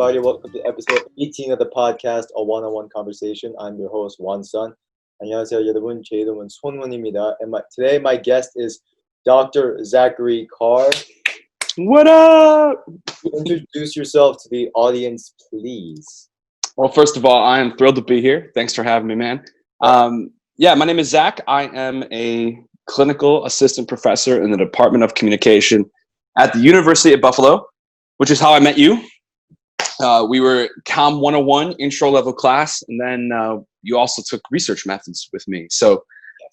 everybody. Welcome to episode 18 of the podcast, A One-on-One Conversation. I'm your host, Won-Sun. 안녕하세요, 여러분. 제 이름은 손원입니다. And today my guest is Dr. Zach Carr. What up? Introduce yourself to the audience, please. Well, first of all, I am thrilled to be here. Thanks for having me, man. My name is Zach. I am a clinical assistant professor in the Department of Communication at the University of Buffalo, which is how I met you. We were Com 101 intro level class, and then you also took research methods with me. So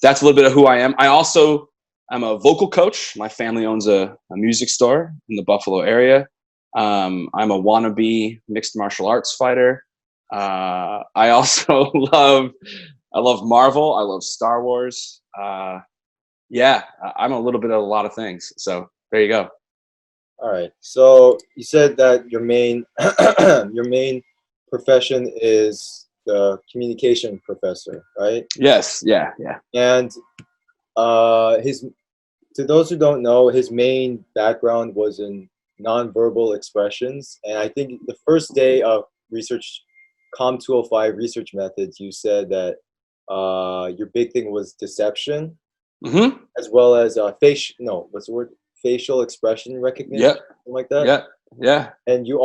that's a little bit of who I am. I'm a vocal coach. My family owns a music store in the Buffalo area. I'm a wannabe mixed martial arts fighter. I also love Marvel. I love Star Wars. I'm a little bit of a lot of things. So there you go. All right. So you said that your main profession is the communication professor, right? Yes. Yeah. And to those who don't know, his main background was in nonverbal expressions. And I think the first day of research, Com 205 research methods, you said that your big thing was deception, as well as facial expression recognition, something like that. Yeah. And the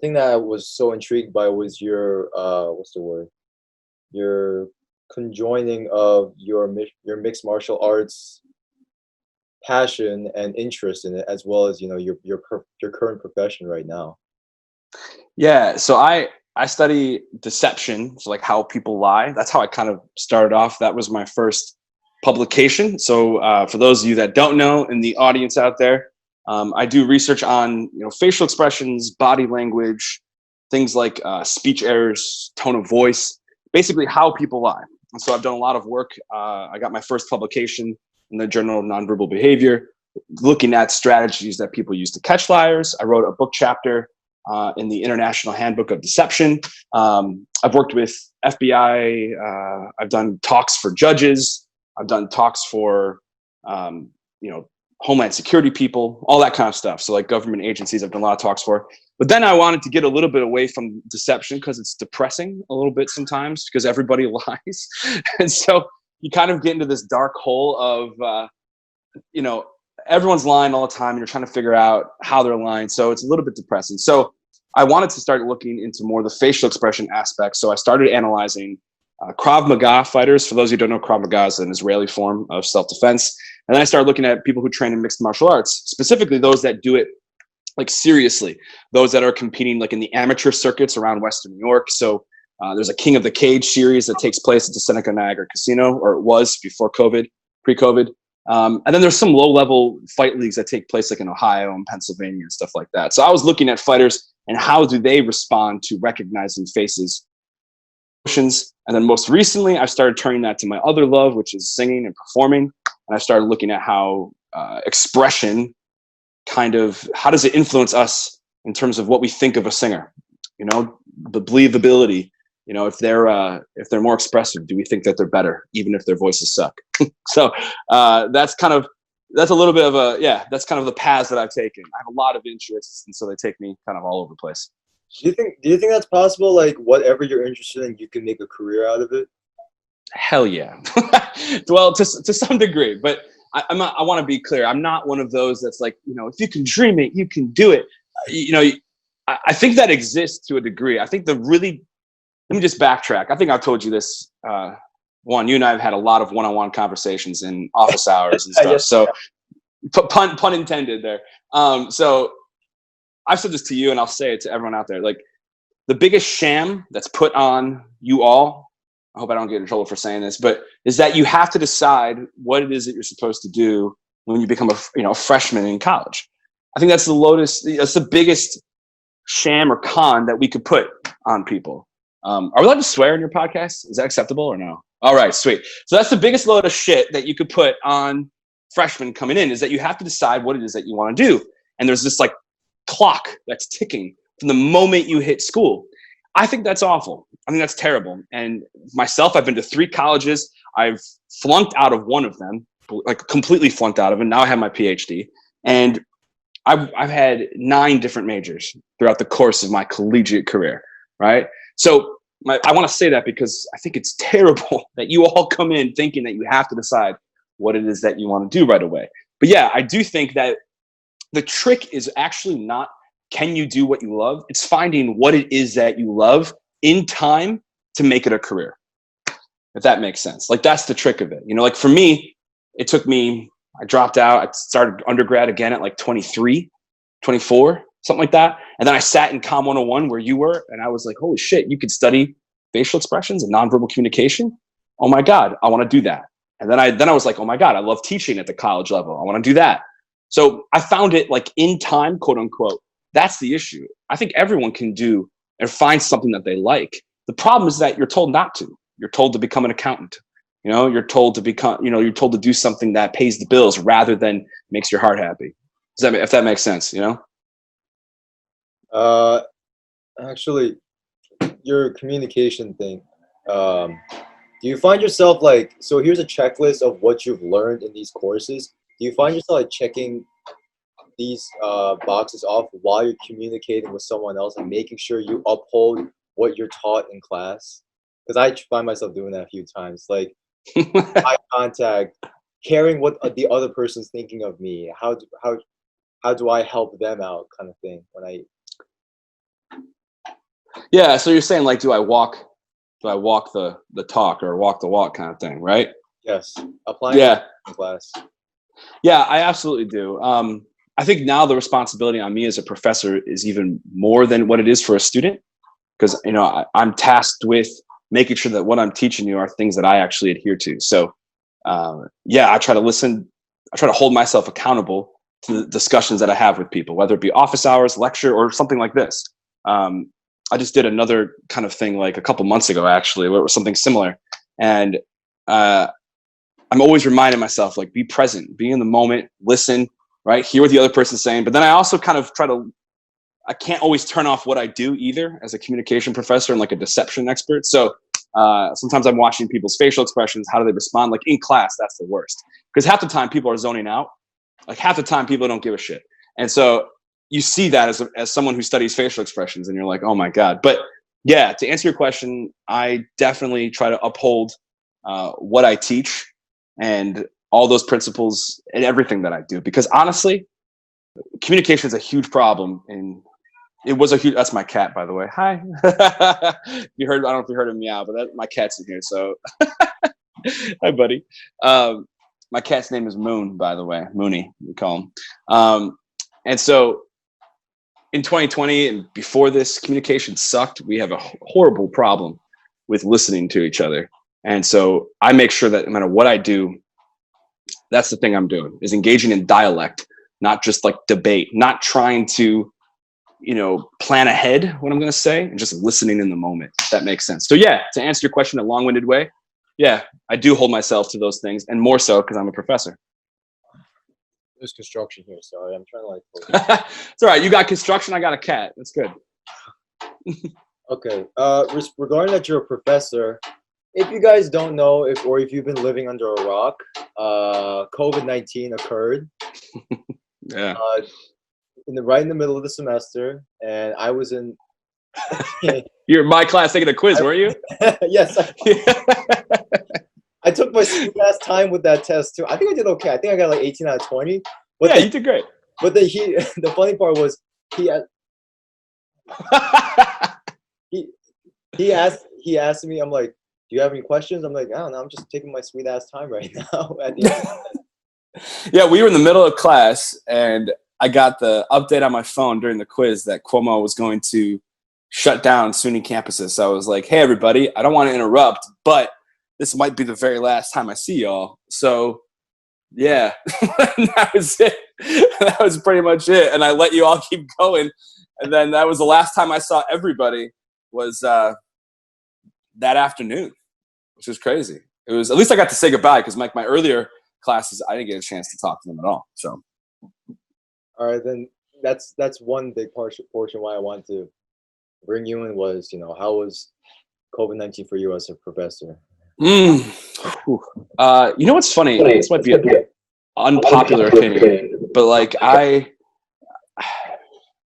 thing that I was so intrigued by was your your conjoining of your mixed martial arts passion and interest in it, as well as your current profession right now. Yeah. So I study deception, so like how people lie. That's how I kind of started off. That was my first publication. So for those of you that don't know, in the audience out there, I do research on facial expressions, body language, things like speech errors, tone of voice, basically how people lie. And so I've done a lot of work. I got my first publication in the Journal of Nonverbal Behavior, looking at strategies that people use to catch liars. I wrote a book chapter in the International Handbook of Deception. I've worked with FBI. I've done talks for judges. I've done talks for, Homeland Security people, all that kind of stuff. So like government agencies, I've done a lot of talks for. But then I wanted to get a little bit away from deception because it's depressing a little bit sometimes because everybody lies. And so you kind of get into this dark hole of, everyone's lying all the time and you're trying to figure out how they're lying. So it's a little bit depressing. So I wanted to start looking into more of the facial expression aspect. So I started analyzing Krav Maga fighters. For those who don't know, Krav Maga is an Israeli form of self-defense. And then I started looking at people who train in mixed martial arts, specifically those that do it like seriously, those that are competing like in the amateur circuits around Western New York. So there's a King of the Cage series that takes place at the Seneca Niagara Casino, or it was before COVID, pre-COVID. And then there's some low-level fight leagues that take place like in Ohio and Pennsylvania and stuff like that. So I was looking at fighters and how do they respond to recognizing faces, emotions. And then most recently, I started turning that to my other love, which is singing and performing. And I started looking at how expression how does it influence us in terms of what we think of a singer, the believability, if they're more expressive, do we think that they're better, even if their voices suck? So that's kind of the paths that I've taken. I have a lot of interests, and so they take me kind of all over the place. Do you think that's possible? Like whatever you're interested in, you can make a career out of it? Hell yeah. Well, to some degree, but I want to be clear. I'm not one of those that's like, if you can dream it, you can do it. I think that exists to a degree. I think let me just backtrack. I think I've told you this, Juan, you and I have had a lot of one-on-one conversations in office hours and stuff. Yes, so pun intended there. So I've said this to you and I'll say it to everyone out there. Like the biggest sham that's put on you all, I hope I don't get in trouble for saying this, but is that you have to decide what it is that you're supposed to do when you become a freshman in college. I think that's the biggest sham or con that we could put on people. Are we allowed to swear in your podcast? Is that acceptable or no? All right, sweet. So that's the biggest load of shit that you could put on freshmen coming in, is that you have to decide what it is that you want to do. And there's this like clock that's ticking from the moment you hit school. I think that's awful. I think that's terrible. And myself, I've been to 3 colleges. I've flunked out of one of them, like completely flunked out of it. Now I have my PhD. And I've had 9 different majors throughout the course of my collegiate career, right? So I want to say that because I think it's terrible that you all come in thinking that you have to decide what it is that you want to do right away. But yeah, I do think that the trick is actually not, can you do what you love? It's finding what it is that you love in time to make it a career, if that makes sense. Like, that's the trick of it. You know, like for me, it took me, I dropped out. I started undergrad again at like 23, 24, something like that. And then I sat in Com 101 where you were, and I was like, holy shit, you could study facial expressions and nonverbal communication. Oh my God, I want to do that. And then I was like, oh my God, I love teaching at the college level. I want to do that. So I found it like in time, quote unquote. That's the issue. I think everyone can do and find something that they like. The problem is that you're told not to. You're told to become an accountant. You know, you're told to become, you're told to do something that pays the bills rather than makes your heart happy. If that makes sense, you know? Actually, your communication thing. Do you find yourself like, so here's a checklist of what you've learned in these courses. Do you find yourself like checking these boxes off while you're communicating with someone else and making sure you uphold what you're taught in class? Because I find myself doing that a few times. Like, eye contact, caring what the other person's thinking of me. How do I help them out, kind of thing. When I Yeah, so you're saying like, do I walk the talk or walk the walk kind of thing, right? Yes, applying in class. Yeah, I absolutely do. I think now the responsibility on me as a professor is even more than what it is for a student, because I'm tasked with making sure that what I'm teaching you are things that I actually adhere to. So I try to listen. I try to hold myself accountable to the discussions that I have with people, whether it be office hours, lecture, or something like this. I just did another kind of thing like a couple months ago, actually, where it was something similar. And I'm always reminding myself, like, be present, be in the moment, listen, right? Hear what the other person's saying. But then I also kind of I can't always turn off what I do either as a communication professor and like a deception expert. So sometimes I'm watching people's facial expressions. How do they respond? Like in class, that's the worst. Because half the time people are zoning out. Like half the time people don't give a shit. And so you see that as someone who studies facial expressions and you're like, oh my God. But yeah, to answer your question, I definitely try to uphold what I teach and all those principles in everything that I do. Because honestly, communication is a huge problem. And it was a huge, that's my cat, by the way. Hi. You heard, I don't know if you heard him meow, but my cat's in here. So hi, buddy. My cat's name is Moon, by the way. Mooney, we call him. And so in 2020 and before this, communication sucked. We have a horrible problem with listening to each other. And so I make sure that no matter what I do, that's the thing I'm doing, is engaging in dialect, not just like debate, not trying to, plan ahead what I'm going to say, and just listening in the moment. If that makes sense. So yeah, to answer your question in a long-winded way, yeah, I do hold myself to those things, and more so because I'm a professor. There's construction here. Sorry, I'm trying to like. It's all right. You got construction. I got a cat. That's good. Okay. Regarding that you're a professor, if you guys don't know, if you've been living under a rock, COVID-19 occurred. Yeah. Right in the middle of the semester, and I was in. You're in my class taking a quiz, weren't you? Yes. I took my sweet ass time with that test too. I think I did okay. I think I got like 18 out of 20. But you did great. But the funny part was he asked me. I'm like, do you have any questions? I'm like, I don't know. I'm just taking my sweet ass time right now. At the end. Yeah, we were in the middle of class, and I got the update on my phone during the quiz that Cuomo was going to shut down SUNY campuses. So I was like, hey, everybody, I don't want to interrupt, but this might be the very last time I see y'all. So yeah, that was it. That was pretty much it. And I let you all keep going. And then that was the last time I saw everybody, was that afternoon, which was crazy. It was, at least I got to say goodbye, because like my earlier classes, I didn't get a chance to talk to them at all. So. All right, then that's one big portion why I wanted to bring you in was, how was COVID-19 for you as a professor? You know what's funny? This might be an unpopular opinion, but like I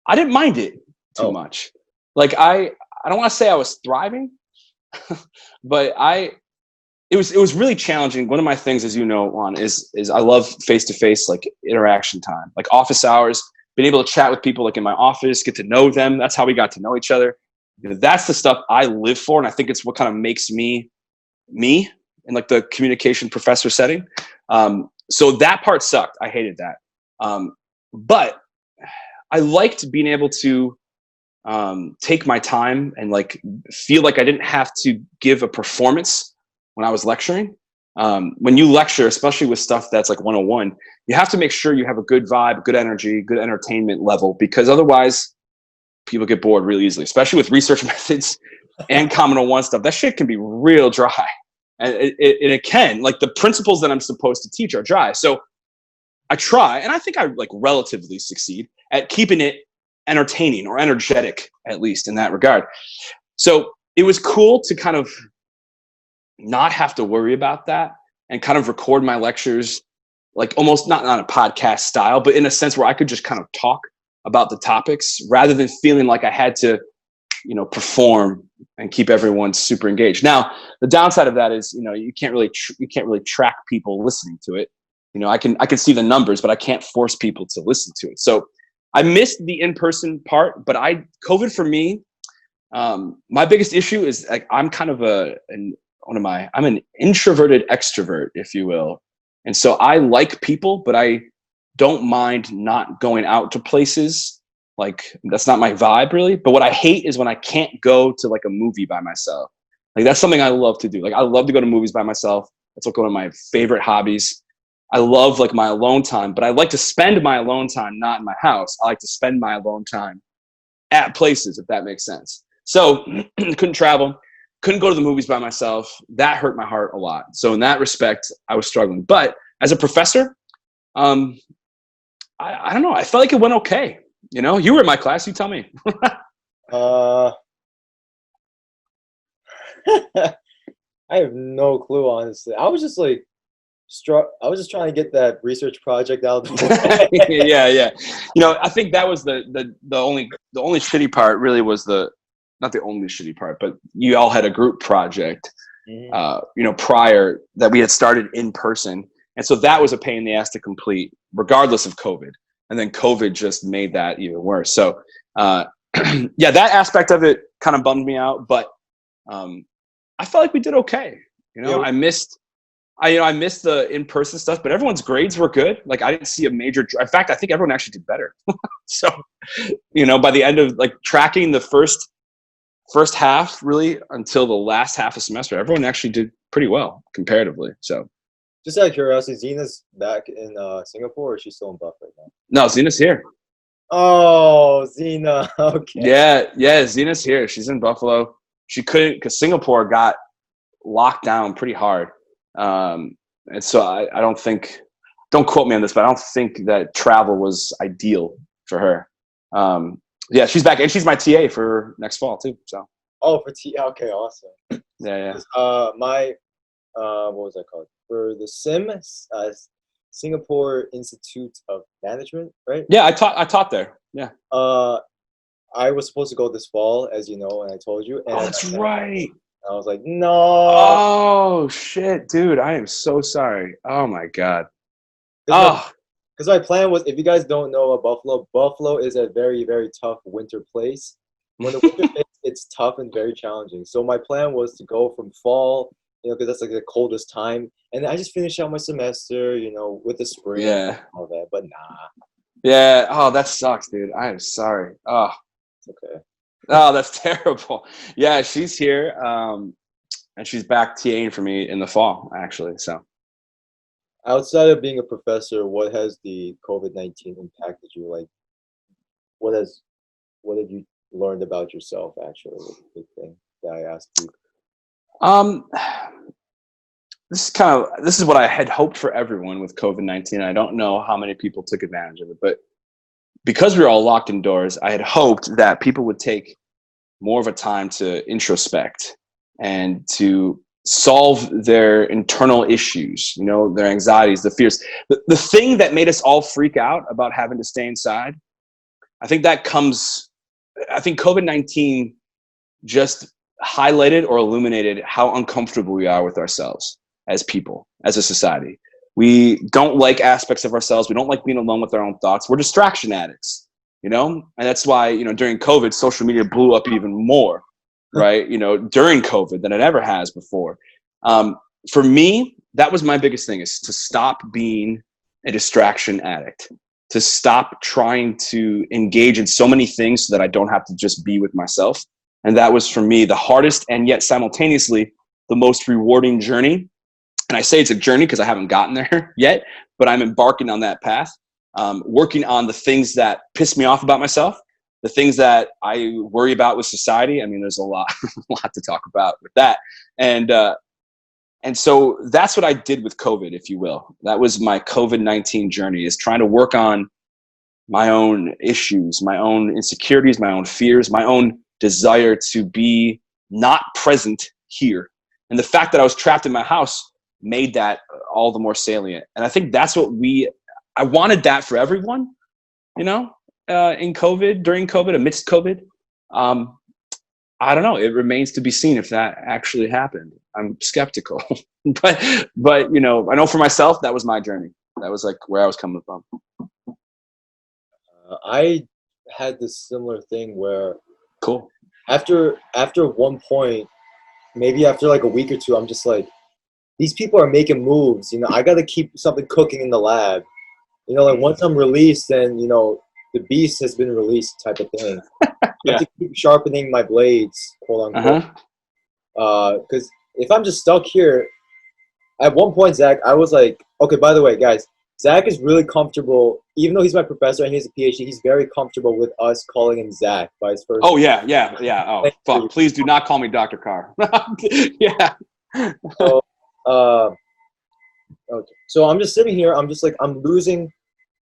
I didn't mind it too much. Like I don't want to say I was thriving, but it was really challenging. One of my things, as you know, Juan, is I love face-to-face like interaction time, like office hours, being able to chat with people like in my office, get to know them. That's how we got to know each other. You know, that's the stuff I live for. And I think it's what kind of makes me in like the communication professor setting. So that part sucked. I hated that. But I liked being able to take my time and like feel like I didn't have to give a performance when I was lecturing. When you lecture, especially with stuff that's like 101, you have to make sure you have a good vibe, good energy, good entertainment level, because otherwise people get bored really easily, especially with research methods and Common 01 stuff. That shit can be real dry. And it can, like the principles that I'm supposed to teach are dry. So I try, and I think I like relatively succeed at keeping it entertaining or energetic, at least in that regard. So it was cool to kind of not have to worry about that and kind of record my lectures, like almost not on a podcast style, but in a sense where I could just kind of talk about the topics rather than feeling like I had to, you know, perform and keep everyone super engaged. Now, the downside of that is, you know, you can't really track people listening to it. You know, I can see the numbers, but I can't force people to listen to it. So I missed the in-person part, but COVID for me, my biggest issue is like, I'm kind of I'm an introverted extrovert, if you will. And so I like people, but I don't mind not going out to places. Like that's not my vibe really. But what I hate is when I can't go to like a movie by myself. Like that's something I love to do. Like I love to go to movies by myself. That's like one of my favorite hobbies. I love like my alone time, but I like to spend my alone time not in my house. I like to spend my alone time at places, if that makes sense. So couldn't travel, couldn't go to the movies by myself. That hurt my heart a lot. So in that respect, I was struggling. But as a professor, I don't know. I felt like it went okay. You know, you were in my class. You tell me. I have no clue, honestly. I was just like, I was just trying to get that research project out. yeah. You know, I think that was the only shitty part. Really, was not the only shitty part, but you all had a group project, you know, prior that we had started in person, and so that was a pain in the ass to complete, regardless of COVID. And then COVID just made that even worse. So, yeah, that aspect of it kind of bummed me out, but I felt like we did okay. You know, yeah. I missed the in-person stuff, but everyone's grades were good. Like I didn't see a major, in fact, I think everyone actually did better. So, you know, by the end of like tracking the first half really until the last half of semester, everyone actually did pretty well comparatively. So just out of curiosity, Zena's back in Singapore, or is she still in Buff right now? No, Zena's here. Oh, Zena. Okay. Yeah, Zena's here. She's in Buffalo. She couldn't, because Singapore got locked down pretty hard. And so I don't think, don't quote me on this, but I don't think that travel was ideal for her. Yeah, she's back, and she's my TA for next fall too. So. Oh, for TA. Okay, awesome. Yeah. My what was that called? For the Singapore Institute of Management, right? Yeah, I taught there. Yeah. I was supposed to go this fall, as you know, and I told you. And that's right. I was like, no. Oh shit, dude! I am so sorry. Oh my god. Because my plan was, if you guys don't know about Buffalo is a very, very tough winter place. When the winter hits, it's tough and very challenging. So my plan was to go from fall, you know, because that's like the coldest time, and I just finished out my semester, you know, with the spring, and all that. But nah. Yeah. Oh, that sucks, dude. I am sorry. Oh, it's okay. Oh, that's terrible. Yeah, she's here, and she's back TAing for me in the fall, actually. So, outside of being a professor, what has the COVID-19 impacted you? Like, what have you learned about yourself? Actually, was the big thing that I asked you. This is what I had hoped for everyone with COVID-19. I don't know how many people took advantage of it, but because we were all locked indoors, I had hoped that people would take more of a time to introspect and to solve their internal issues, you know, their anxieties, the fears. The thing that made us all freak out about having to stay inside, I think COVID-19 just highlighted or illuminated how uncomfortable we are with ourselves as people, as a society. We don't like aspects of ourselves. We don't like being alone with our own thoughts. We're distraction addicts, and that's why, during COVID, social media blew up even more, right? During COVID than it ever has before. For me, that was my biggest thing, is to stop being a distraction addict, to stop trying to engage in so many things so that I don't have to just be with myself. And that was, for me, the hardest and yet simultaneously the most rewarding journey. And I say it's a journey because I haven't gotten there yet, but I'm embarking on that path, working on the things that piss me off about myself, the things that I worry about with society. I mean, there's a lot to talk about with that. And so that's what I did with COVID, if you will. That was my COVID-19 journey, is trying to work on my own issues, my own insecurities, my own fears, my own desire to be not present here. And the fact that I was trapped in my house made that all the more salient. And I think that's what I wanted that for everyone, in COVID, during COVID, amidst COVID. I don't know. It remains to be seen if that actually happened. I'm skeptical, but I know for myself, that was my journey. That was like where I was coming from. I had this similar thing where, cool. After one point, maybe after like a week or two, I'm just like, these people are making moves. I got to keep something cooking in the lab. Like once I'm released, then the beast has been released, type of thing. I have to keep sharpening my blades, quote unquote. Because if I'm just stuck here, at one point, Zach, I was like, okay, by the way, guys, Zach is really comfortable, even though he's my professor and he has a PhD, he's very comfortable with us calling him Zach by his first name. Oh, yeah. Oh, fuck. Please do not call me Dr. Carr. Yeah. So, okay. So I'm just sitting here. I'm just like, I'm losing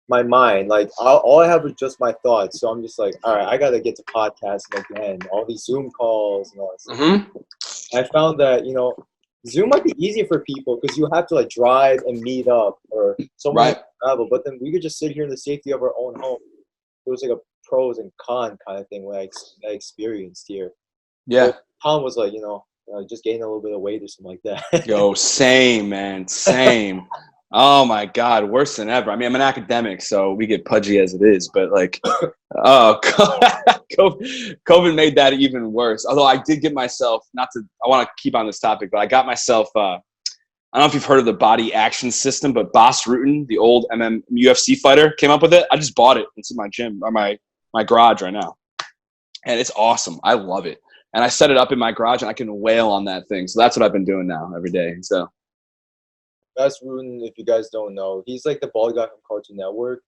my mind. Like, all I have is just my thoughts. So I'm just like, all right, I got to get to podcasting again. All these Zoom calls and all that stuff. Mm-hmm. I found that, Zoom might be easier for people because you have to like drive and meet up, or someone has to travel. But then we could just sit here in the safety of our own home. It was like a pros and con kind of thing when I experienced here. Yeah. But con was like, just gaining a little bit of weight or something like that. Yo, same, man. Same. Oh my God, worse than ever. I mean, I'm an academic, so we get pudgy as it is, but like, COVID made that even worse. Although I did get myself, I want to keep on this topic, but I got myself, I don't know if you've heard of the body action system, but Bas Rutten, the old UFC fighter, came up with it. I just bought it. It's in my gym, or my garage right now. And it's awesome. I love it. And I set it up in my garage and I can wail on that thing. So that's what I've been doing now every day. So. Bas Rutten, if you guys don't know, he's like the bald guy from Cartoon Network,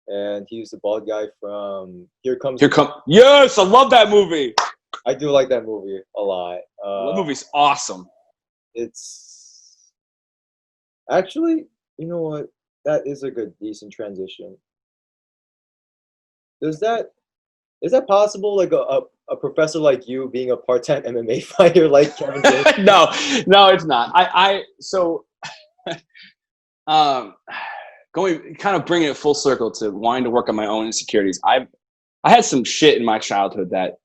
and he's the bald guy from Here Comes. Yes, I love that movie. I do like that movie a lot. That movie's awesome. It's actually, you know what? That is a decent transition. Is that possible? Like a professor like you being a part-time MMA fighter like Kevin James? No, it's not. So. Going kind of bringing it full circle to wanting to work on my own insecurities. I had some shit in my childhood that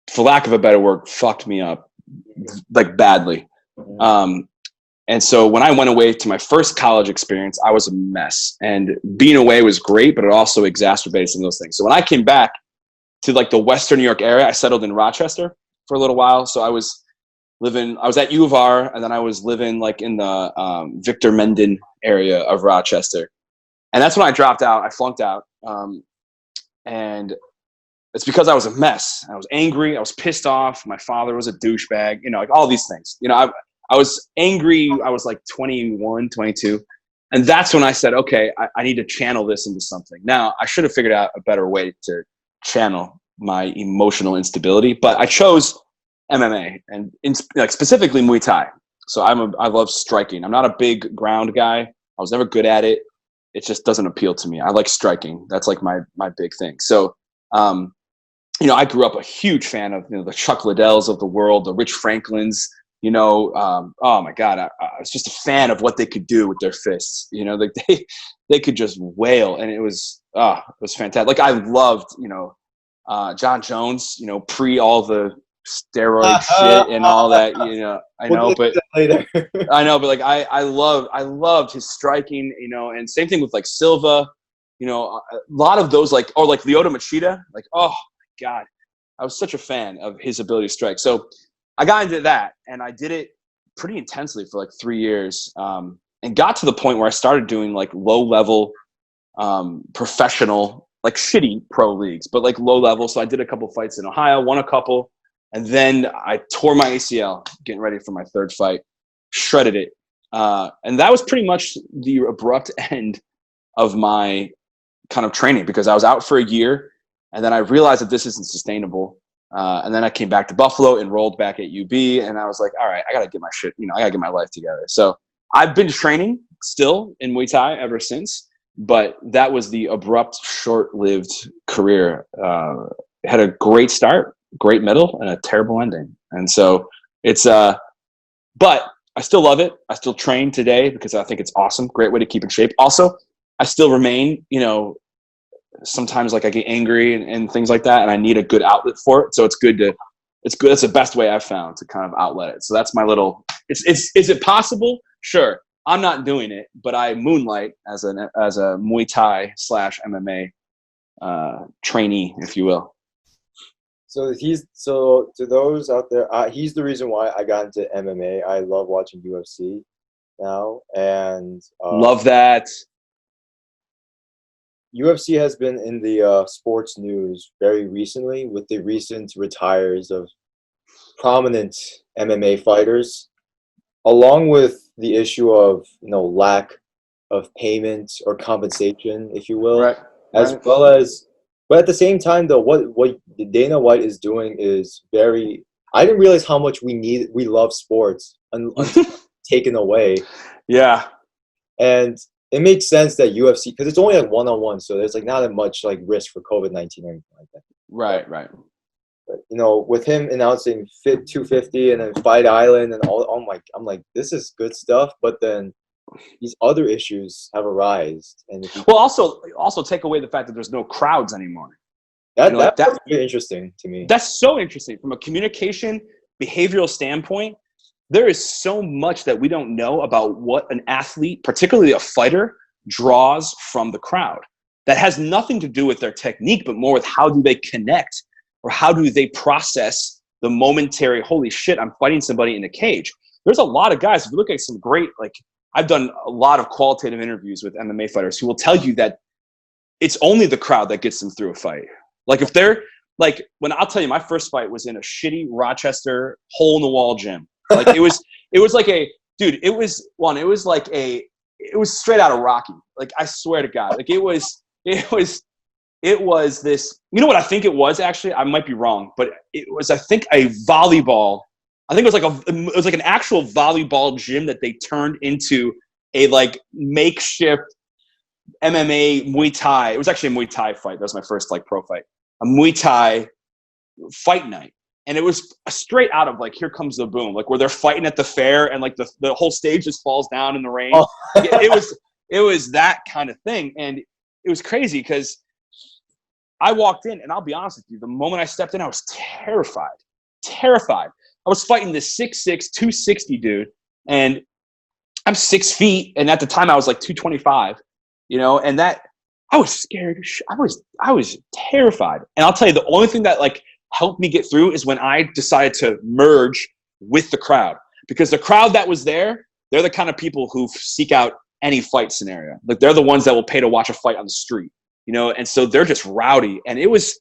for lack of a better word fucked me up like badly. And so when I went away to my first college experience, I was a mess, and being away was great, but it also exacerbated some of those things. So when I came back to like the Western New York area, I settled in Rochester for a little while. So I was at U of R, and then I was living like in the Victor Menden area of Rochester. And that's when I dropped out. I flunked out. And it's because I was a mess. I was angry. I was pissed off. My father was a douchebag, like all these things. I was angry. I was like 21, 22. And that's when I said, okay, I need to channel this into something. Now, I should have figured out a better way to channel my emotional instability, but I chose MMA and like specifically Muay Thai. So I love striking. I'm not a big ground guy. I was never good at it. It just doesn't appeal to me. I like striking. That's like my big thing. So, I grew up a huge fan of the Chuck Liddells of the world, the Rich Franklins, Oh my God, I was just a fan of what they could do with their fists. Like they could just wail, and it was fantastic. Like I loved, John Jones, pre all the steroid shit and all that. I We'll know, get but to that later. like I loved his striking, and same thing with like Silva, a lot of those like Lyoto Machida, like, oh my God, I was such a fan of his ability to strike. So I got into that, and I did it pretty intensely for like 3 years, and got to the point where I started doing like low level, professional, like shitty pro leagues, but like low level. So I did a couple fights in Ohio, won a couple, and then I tore my ACL getting ready for my third fight, shredded it. And that was pretty much the abrupt end of my kind of training, because I was out for a year, and then I realized that this isn't sustainable. And then I came back to Buffalo, enrolled back at UB, and I was like, all right, I got to get my shit, I got to get my life together. So I've been training still in Muay Thai ever since, but that was the abrupt, short-lived career. It had a great start, great middle, and a terrible ending. And so it's, but I still love it. I still train today because I think it's awesome. Great way to keep in shape. Also, I still remain, sometimes like I get angry and things like that, and I need a good outlet for it. So it's good. That's the best way I've found to kind of outlet it. So that's my little, is it possible? Sure. I'm not doing it, but I moonlight as a Muay Thai / MMA trainee, if you will. So to those out there, he's the reason why I got into MMA. I love watching UFC now, and Love that. UFC has been in the sports news very recently with the recent retires of prominent MMA fighters, along with the issue of lack of payment or compensation, if you will, Right. as well as. But at the same time, though, what Dana White is doing is very. I didn't realize how much we love sports until taken away. Yeah. And it makes sense that UFC, because it's only like one-on-one, so there's like not that much like risk for COVID-19 or anything like that. Right. But with him announcing Fit 250 and then Fight Island and all, I'm like, this is good stuff. But then these other issues have arisen, and also take away the fact that there's no crowds anymore. That's very interesting to me. That's so interesting from a communication behavioral standpoint. There is so much that we don't know about what an athlete, particularly a fighter, draws from the crowd. That has nothing to do with their technique, but more with how do they connect, or how do they process the momentary, holy shit, I'm fighting somebody in a cage. There's a lot of guys, if you look at some great, like, I've done a lot of qualitative interviews with MMA fighters who will tell you that it's only the crowd that gets them through a fight. Like if they're like, when I'll tell you, my first fight was in a shitty Rochester hole in the wall gym. Like it was like it was straight out of Rocky. Like I swear to God, like it was this, what I think it was actually, I might be wrong, but it was, I think a volleyball. I think it was like an actual volleyball gym that they turned into a like makeshift MMA Muay Thai. It was actually a Muay Thai fight. That was my first like pro fight. A Muay Thai fight night. And it was straight out of like Here Comes the Boom, like where they're fighting at the fair and like the whole stage just falls down in the rain. Oh. it was that kind of thing. And it was crazy because I walked in, and I'll be honest with you, the moment I stepped in, I was terrified. I was fighting this 6'6", 260 dude, and I'm 6 feet, and at the time I was like 225, and that I was scared. I was terrified. And I'll tell you, the only thing that like helped me get through is when I decided to merge with the crowd, because the crowd that was there, they're the kind of people who seek out any fight scenario. Like they're the ones that will pay to watch a fight on the street, and so they're just rowdy. And it was,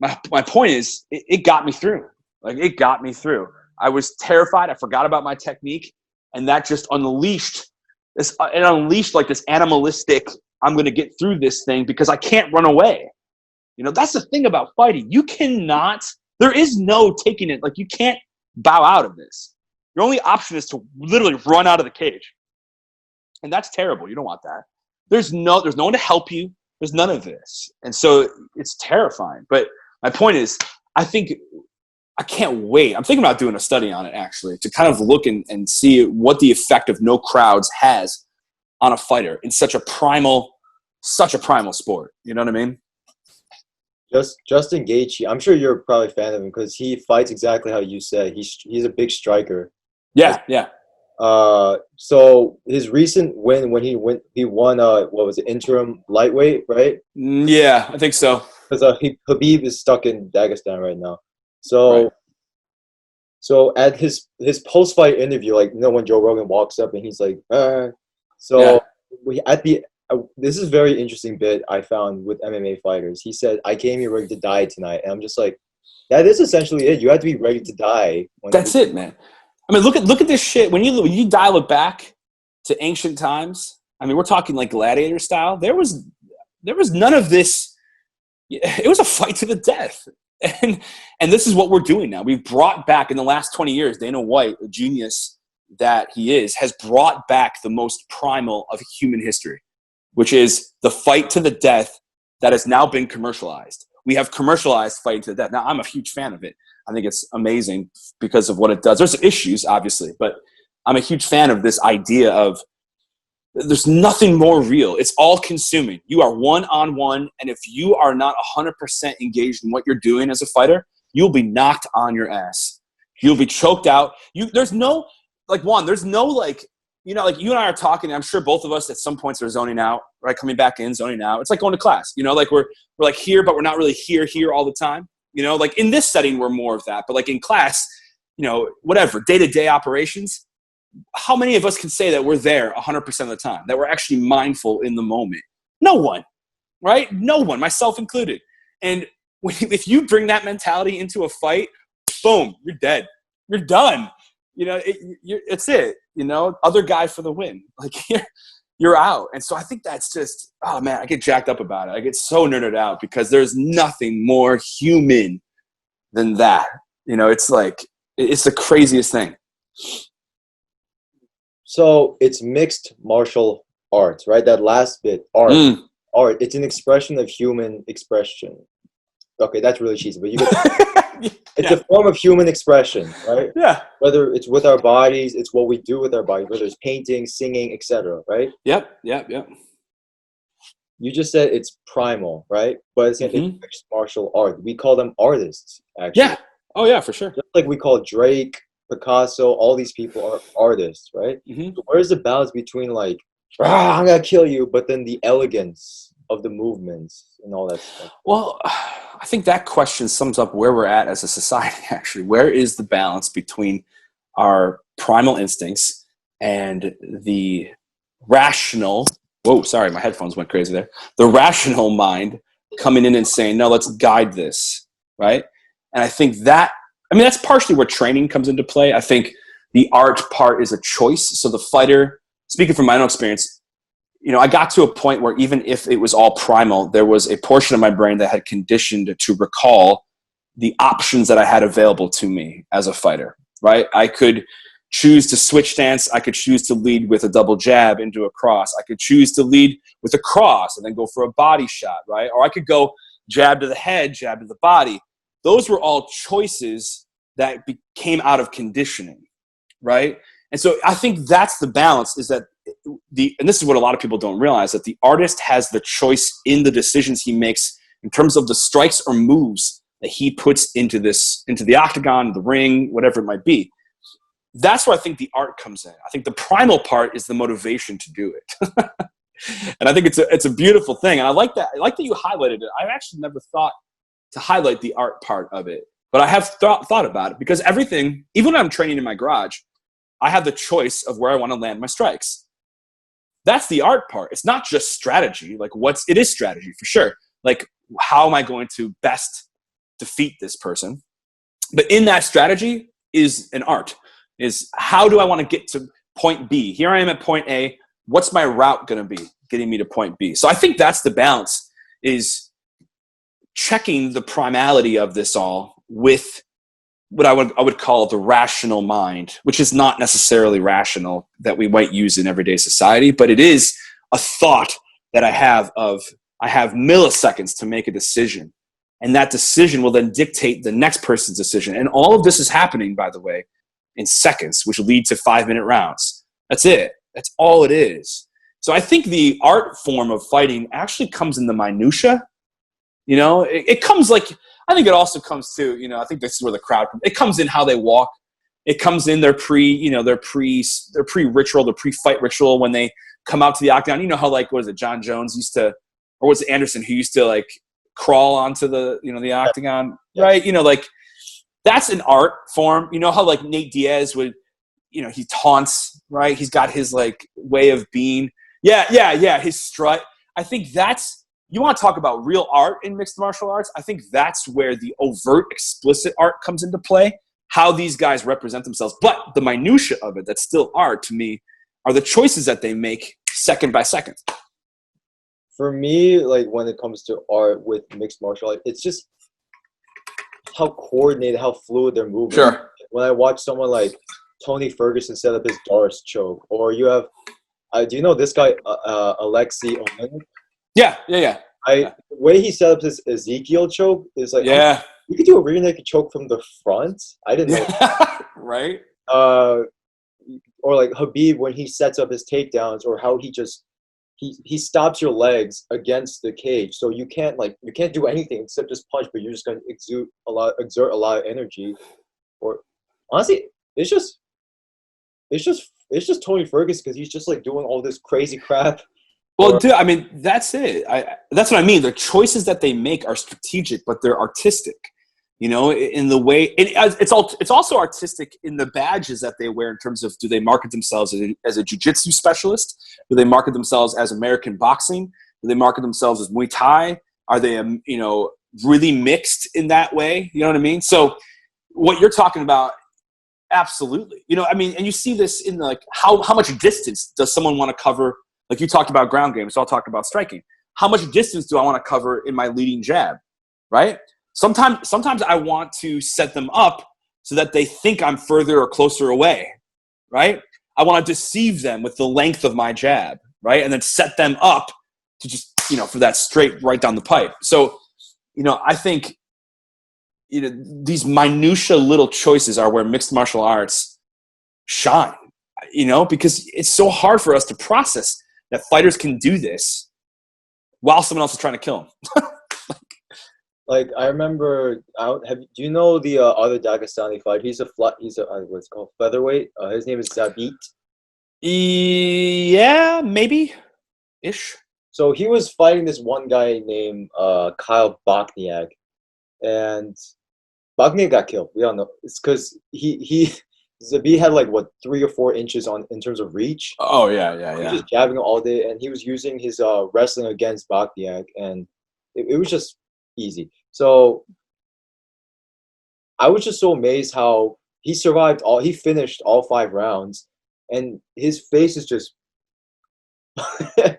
my point is, it got me through. Like it got me through. I was terrified. I forgot about my technique, and that just unleashed like this animalistic, I'm going to get through this thing because I can't run away. That's the thing about fighting. There is no taking it. Like you can't bow out of this. Your only option is to literally run out of the cage. And that's terrible. You don't want that. There's no one to help you. There's none of this. And so it's terrifying. But my point is, I think I can't wait. I'm thinking about doing a study on it, actually, to kind of look and see what the effect of no crowds has on a fighter in such a primal sport. You know what I mean? Justin Gaethje, I'm sure you're probably a fan of him because he fights exactly how you said. He's a big striker. Yeah, yeah. So his recent win when he won what was it, interim lightweight, right? Yeah, I think so. Because Habib is stuck in Dagestan right now. Right. So at his post fight interview, like when Joe Rogan walks up and he's like, so Yeah. this is very interesting bit I found with MMA fighters. He said, "I came here ready to die tonight," and I'm just like, that is essentially it. You have to be ready to die. That's it, man. I mean, look at this shit. When you dial it back to ancient times, I mean, we're talking like gladiator style. There was none of this. It was a fight to the death. And this is what we're doing now. We've brought back in the last 20 years, Dana White, a genius that he is, has brought back the most primal of human history, which is the fight to the death that has now been commercialized. We have commercialized fighting to the death. Now, I'm a huge fan of it. I think it's amazing because of what it does. There's issues, obviously, but I'm a huge fan of this idea of there's nothing more real. It's all consuming. You are one-on-one, and if you are not 100% engaged in what you're doing as a fighter, you'll be knocked on your ass. You'll be choked out. There's no, like, you and I are talking, and I'm sure both of us at some points are zoning out, right? Coming back in, zoning out. It's like going to class, like we're like here, but we're not really here all the time. Like in this setting, we're more of that. But like in class, whatever, day-to-day operations, how many of us can say that we're there 100% of the time, that we're actually mindful in the moment? No one, right? No one, myself included. And if you bring that mentality into a fight, boom, you're dead. You're done. It's it. Other guy for the win. Like you're out. And so I think that's just, oh man, I get jacked up about it. I get so nerded out because there's nothing more human than that. It's like, it's the craziest thing. So it's mixed martial arts, right? That last bit, art. It's an expression of human expression. Okay, that's really cheesy, but you get it's a form of human expression, right? Yeah. Whether it's with our bodies, it's what we do with our bodies, whether it's painting, singing, etc., right? Yep. You just said it's primal, right? But it's mixed martial art. We call them artists, actually. Yeah. Oh yeah, for sure. Just like we call Drake, Picasso, all these people are artists, right? So where's the balance between like, I'm gonna kill you, but then the elegance of the movements and all that stuff? Well, I think that question sums up where we're at as a society, actually. Where is the balance between our primal instincts and the rational, whoa, sorry, my headphones went crazy there. The rational mind coming in and saying, no, let's guide this, right? And I think that's partially where training comes into play. I think the art part is a choice. So the fighter, speaking from my own experience, I got to a point where even if it was all primal, there was a portion of my brain that had conditioned to recall the options that I had available to me as a fighter, right? I could choose to switch stance. I could choose to lead with a double jab into a cross. I could choose to lead with a cross and then go for a body shot, right? Or I could go jab to the head, jab to the body. Those were all choices that came out of conditioning, right? And so I think that's the balance, is that and this is what a lot of people don't realize, that the artist has the choice in the decisions he makes in terms of the strikes or moves that he puts into the octagon, the ring, whatever it might be. That's where I think the art comes in. I think the primal part is the motivation to do it. And I think it's a beautiful thing. And I like that. I like that you highlighted it. I've actually never thought to highlight the art part of it, but I have thought about it, because everything, even when I'm training in my garage, I have the choice of where I want to land my strikes. That's the art part. It's not just strategy. Like it is strategy for sure. Like, how am I going to best defeat this person? But in that strategy is an art, is how do I want to get to point B? Here I am at point A. What's my route going to be getting me to point B? So I think that's the balance, is checking the primality of this all with what I would call the rational mind, which is not necessarily rational that we might use in everyday society, but it is a thought that I have milliseconds to make a decision. And that decision will then dictate the next person's decision. And all of this is happening, by the way, in seconds, which will lead to 5-minute rounds. That's it. That's all it is. So I think the art form of fighting actually comes in the minutia. You know, it comes like, I think it also comes to, you know, I think this is where the crowd, it comes in how they walk. It comes in their pre-ritual, their pre-fight ritual when they come out to the octagon. You know how, like, what is it, John Jones used to, or was it Anderson who used to, like, crawl onto the, you know, the octagon, right? You know, like, that's an art form. You know how, like, Nate Diaz would, you know, he taunts, right? He's got his, like, way of being. Yeah, his strut. I think that's, you want to talk about real art in mixed martial arts? I think that's where the overt, explicit art comes into play, how these guys represent themselves. But the minutia of it, that's still art to me, are the choices that they make second by second. For me, like, when it comes to art with mixed martial art, it's just how coordinated, how fluid they're moving. Sure. When I watch someone like Tony Ferguson set up his Doris choke, or you have, do you know this guy, Alexei Olenek? Yeah. The way he set up his Ezekiel choke is like, yeah, you could do a rear naked choke from the front. I didn't know. Right. Or like Habib when he sets up his takedowns, or how he stops your legs against the cage, so you can't do anything except just punch, but you're just going to exert a lot of energy. Or honestly, it's just Tony Ferguson, because he's just like doing all this crazy crap. Well, dude, I mean, that's it. That's what I mean. The choices that they make are strategic, but they're artistic. You know, in the way it's also artistic in the badges that they wear, in terms of, do they market themselves as a jiu-jitsu specialist? Do they market themselves as American boxing? Do they market themselves as Muay Thai? Are they, you know, really mixed in that way? You know what I mean? So what you're talking about, absolutely. You know, I mean, and you see this in, like, how much distance does someone want to cover? Like, you talked about ground game, so I'll talk about striking. How much distance do I want to cover in my leading jab, right? Sometimes I want to set them up so that they think I'm further or closer away, right? I want to deceive them with the length of my jab, right? And then set them up to just, you know, for that straight right down the pipe. So, you know, I think, you know, these minutia little choices are where mixed martial arts shine, you know, because it's so hard for us to process that fighters can do this while someone else is trying to kill them. Like, I remember, do you know the other Dagestani fighter? He's what's called featherweight. His name is Zabit. Yeah, maybe ish. So he was fighting this one guy named Kyle Bochniak, and Bochniak got killed. We all know it's because Zabit had, like, what, 3 or 4 inches in terms of reach. Oh yeah. He was just jabbing all day, and he was using his wrestling against Bochniak, and it was just easy. So I was just so amazed how he finished all 5 rounds, and his face is just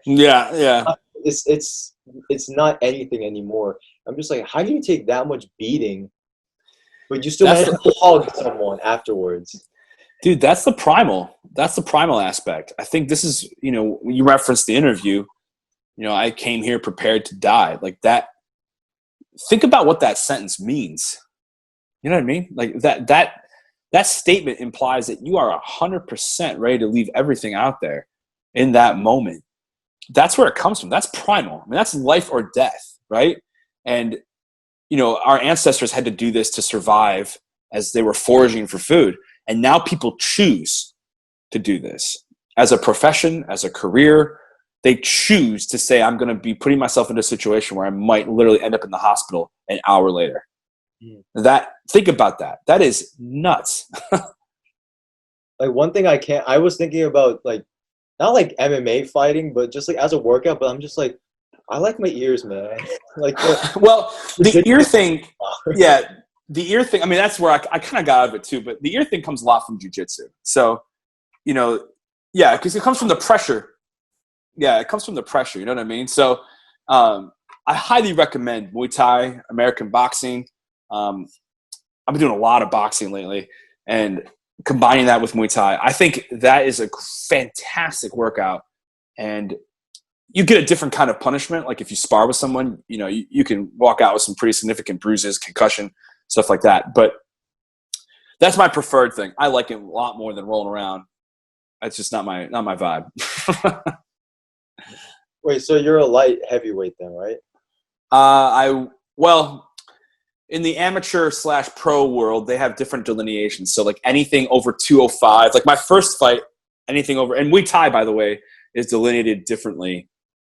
yeah. It's not anything anymore. I'm just like, how do you take that much beating, but you still manage to hug someone afterwards? Dude, that's the primal aspect. I think this is, you know, you referenced the interview, you know, I came here prepared to die. Like that, think about what that sentence means. You know what I mean? Like that statement implies that you are 100% ready to leave everything out there in that moment. That's where it comes from. That's primal. I mean, that's life or death, right? And, you know, our ancestors had to do this to survive as they were foraging for food. And now people choose to do this as a profession, as a career. They choose to say, I'm going to be putting myself into a situation where I might literally end up in the hospital an hour later. Think about that. That is nuts. Like, one thing I was thinking about, like, not like MMA fighting, but just like as a workout, but I'm just like, I like my ears, man. Like, well, the ear thing, yeah, the ear thing, I mean, that's where I kind of got out of it too, but the ear thing comes a lot from jiu-jitsu. So, you know, yeah, because it comes from the pressure. Yeah, it comes from the pressure, you know what I mean? So I highly recommend Muay Thai, American boxing. I've been doing a lot of boxing lately, and combining that with Muay Thai, I think that is a fantastic workout. And you get a different kind of punishment. Like if you spar with someone, you can walk out with some pretty significant bruises, concussion, stuff like that. But that's my preferred thing. I like it a lot more than rolling around. It's just not my vibe. Wait, so you're a light heavyweight then, right? Well, in the amateur / pro world, they have different delineations. So like anything over 205, like my first fight, anything over, and Muay Thai, by the way, is delineated differently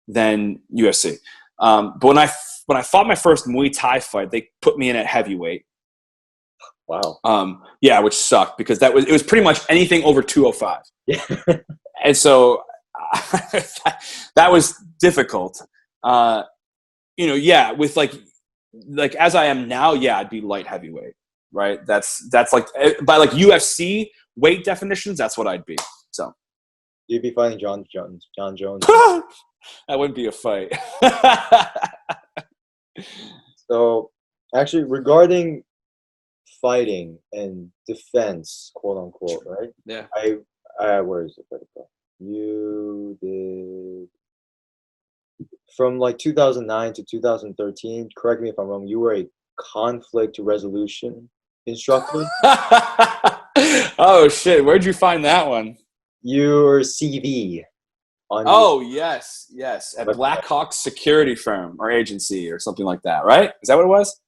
than UFC. But when I fought my first Muay Thai fight, they put me in at heavyweight. Wow. Yeah, which sucked because it was pretty much anything over 205. Yeah. And so that was difficult. Yeah, with like as I am now, yeah, I'd be light heavyweight, right? That's like by like UFC weight definitions, that's what I'd be. So you'd be fighting John Jones. That wouldn't be a fight. So actually, regarding fighting and defense, quote unquote, right? Yeah. Where is it? You did from like 2009 to 2013. Correct me if I'm wrong. You were a conflict resolution instructor. Oh shit! Where'd you find that one? Your CV. Yes, at Black Hawk Security Firm or agency or something like that, right? Is that what it was?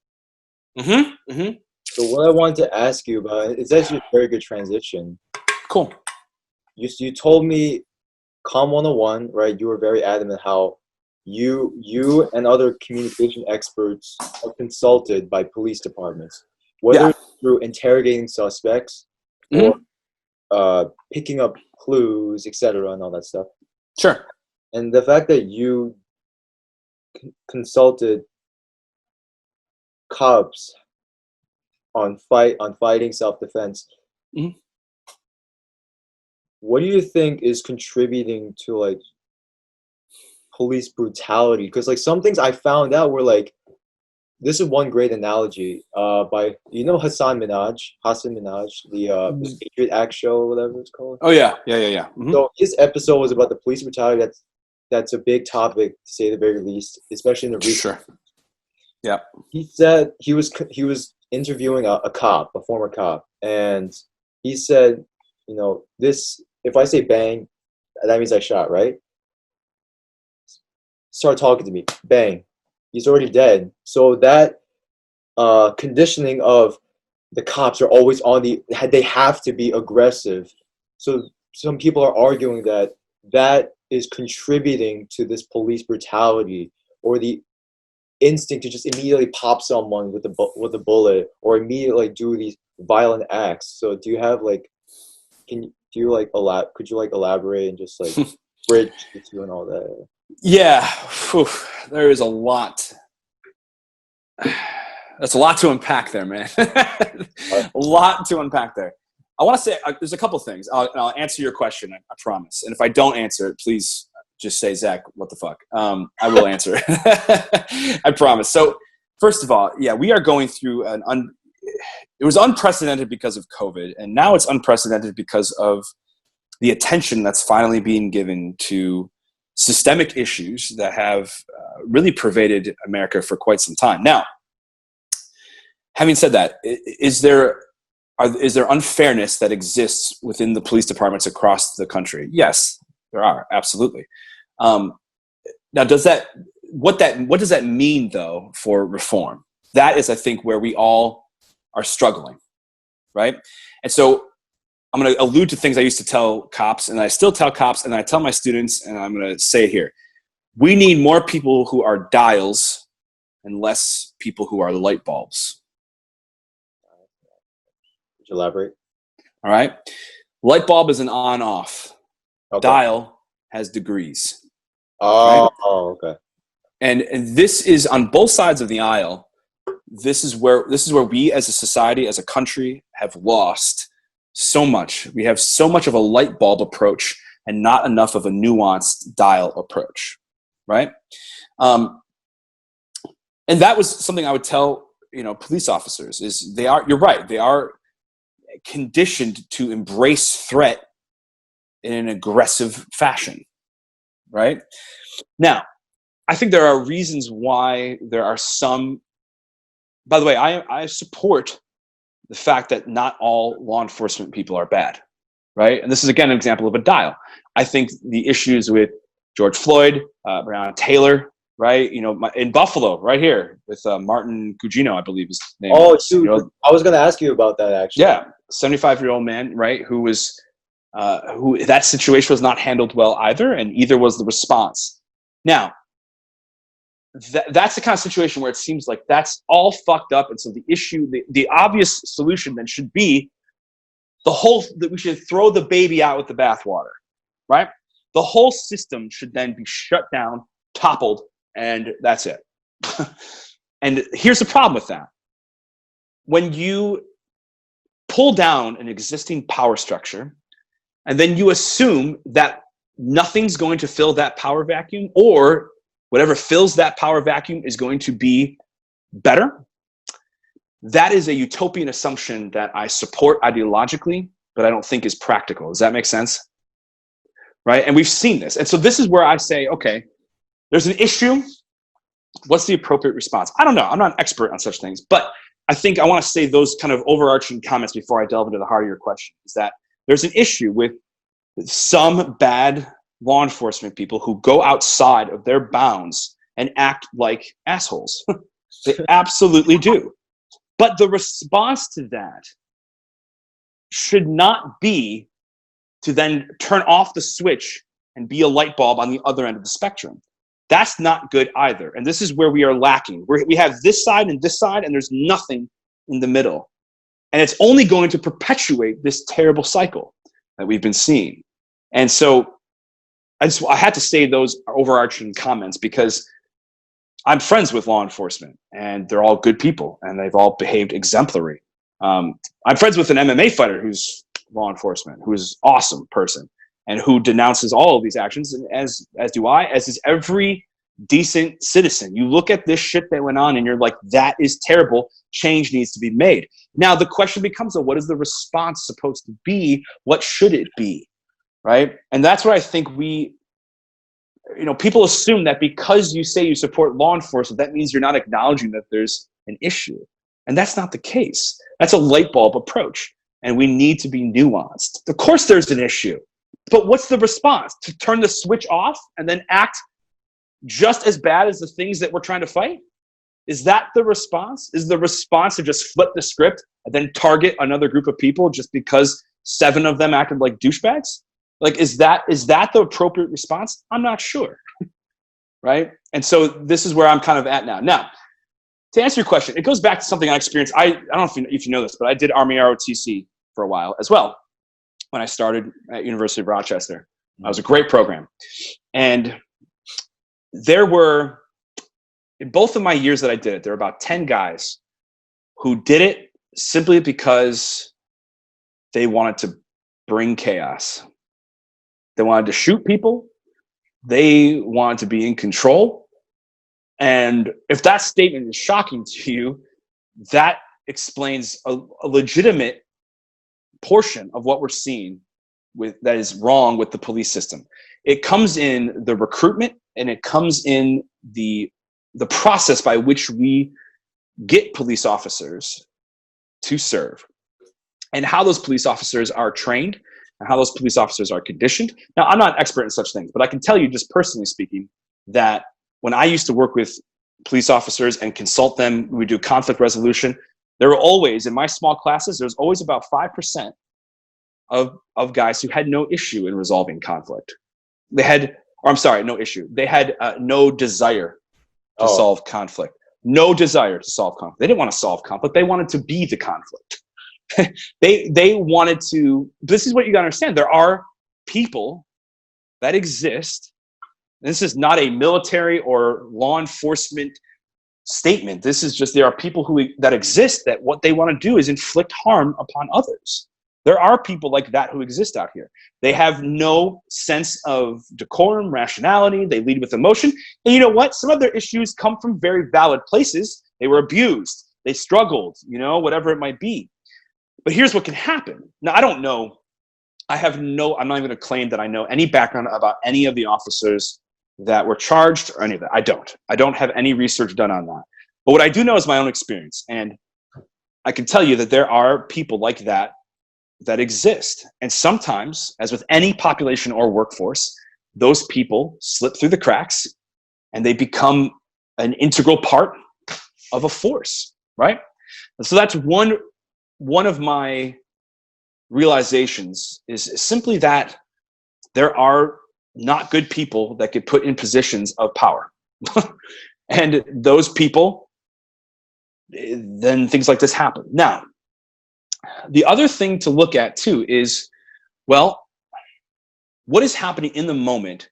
Mm-hmm. Mm-hmm. So what I wanted to ask you about is actually a very good transition. Cool. You told me Com 101, right? You were very adamant how you and other communication experts are consulted by police departments, whether through interrogating suspects or picking up clues, etc., and all that stuff. Sure. And the fact that you consulted cops on fighting self-defense, what do you think is contributing to like police brutality? Because like some things I found out were like, this is one great analogy by Hassan Minhaj, the Patriot Act show or whatever it's called. Oh yeah. Mm-hmm. So his episode was about the police brutality. That's a big topic, to say the very least, especially in the recent. Sure. Yeah. He said he was interviewing a former cop, and he said, this, if I say bang, that means I shot, right? Start talking to me, bang, he's already dead. So that conditioning of the cops are always they have to be aggressive. So some people are arguing that is contributing to this police brutality, or the instinct to just immediately pop someone with a bullet, or immediately do these violent acts. So do you have like, could you elaborate and just like bridge the two and all that? Yeah. Whew. There is a lot. That's a lot to unpack there, man. A lot to unpack there. I want to say there's a couple things. I'll answer your question, I promise. And if I don't answer it, please just say, Zach, what the fuck? I will answer it. I promise. So first of all, yeah, we are going through it was unprecedented because of COVID, and now it's unprecedented because of the attention that's finally being given to systemic issues that have really pervaded America for quite some time. Now, having said that, is there unfairness that exists within the police departments across the country? Yes, there are, absolutely. Now, what does that mean though for reform? That is, I think, where we all are struggling, right? And so I'm going to allude to things I used to tell cops, and I still tell cops, and I tell my students, and I'm going to say it here. We need more people who are dials and less people who are light bulbs. Would you elaborate? All right. Light bulb is an on-off. Okay. Dial has degrees. Oh, right? Oh, okay. And this is on both sides of the aisle. This is where we as a society, as a country, have lost so much. We have so much of a light bulb approach and not enough of a nuanced dial approach, right? And that was something I would tell, police officers is you're right. They are conditioned to embrace threat in an aggressive fashion. right? Now, I think there are reasons why there are some. By the way, I support the fact that not all law enforcement people are bad, right? And this is, again, an example of a dial. I think the issues with George Floyd, Breonna Taylor, right? In Buffalo, right here with Martin Gugino, I believe his name was. Dude, I was going to ask you about that, actually. Yeah, 75-year-old man, right, who that situation was not handled well either, and either was the response. Now, that's the kind of situation where it seems like that's all fucked up, and so the issue, the obvious solution then should be that we should throw the baby out with the bathwater, right? The whole system should then be shut down, toppled, and that's it. And here's the problem with that. When you pull down an existing power structure, and then you assume that nothing's going to fill that power vacuum, or whatever fills that power vacuum is going to be better, that is a utopian assumption that I support ideologically, but I don't think is practical. Does that make sense? Right? And we've seen this. And so this is where I say, okay, there's an issue. What's the appropriate response? I don't know. I'm not an expert on such things, but I think I want to say those kind of overarching comments before I delve into the heart of your question, is that there's an issue with some bad law enforcement people who go outside of their bounds and act like assholes. They absolutely do. But the response to that should not be to then turn off the switch and be a light bulb on the other end of the spectrum. That's not good either. And this is where we are lacking. We have this side, and there's nothing in the middle. And it's only going to perpetuate this terrible cycle that we've been seeing. And so I had to say those overarching comments because I'm friends with law enforcement, and they're all good people, and they've all behaved exemplary. I'm friends with an MMA fighter who's law enforcement, who's an awesome person, and who denounces all of these actions, and as do I, as is every decent citizen. You look at this shit that went on, and you're like, that is terrible. Change needs to be made. Now, the question becomes, what is the response supposed to be? What should it be? Right? And that's what I think people assume that because you say you support law enforcement, that means you're not acknowledging that there's an issue. And that's not the case. That's a light bulb approach. And we need to be nuanced. Of course there's an issue. But what's the response? To turn the switch off and then act just as bad as the things that we're trying to fight? Is that the response? Is the response to just flip the script and then target another group of people just because 7 of them acted like douchebags? Like, is that the appropriate response? I'm not sure, right? And so this is where I'm kind of at now. Now, to answer your question, it goes back to something I experienced. I don't know if you know this, but I did Army ROTC for a while as well when I started at University of Rochester. It was a great program. And there were, in both of my years that I did it, there were about 10 guys who did it simply because they wanted to bring chaos. They wanted to shoot people. They wanted to be in control. And if that statement is shocking to you, that explains a legitimate portion of what we're seeing that is wrong with the police system. It comes in the recruitment, and it comes in the process by which we get police officers to serve, and how those police officers are trained, and how those police officers are conditioned. Now, I'm not an expert in such things, but I can tell you, just personally speaking, that when I used to work with police officers and consult them, we do conflict resolution. There were always, in my small classes, there's always about 5% of guys who had no issue in resolving conflict. They had no desire to solve conflict. No desire to solve conflict. They didn't want to solve conflict. They wanted to be the conflict. They wanted to. This is what you got to understand. There are people that exist. This is not a military or law enforcement statement. This is just, there are people that exist that what they want to do is inflict harm upon others. There are people like that who exist out here. They have no sense of decorum, rationality. They lead with emotion. And you know what? Some of their issues come from very valid places. They were abused. They struggled, whatever it might be. But here's what can happen. Now, I don't know. I'm not even going to claim that I know any background about any of the officers that were charged or any of that. I don't have any research done on that. But what I do know is my own experience. And I can tell you that there are people like that exist. And sometimes, as with any population or workforce, those people slip through the cracks and they become an integral part of a force, right? And so that's one of my realizations is simply that there are not good people that get put in positions of power. And those people, then things like this happen. Now, the other thing to look at too is, well, what is happening in the moment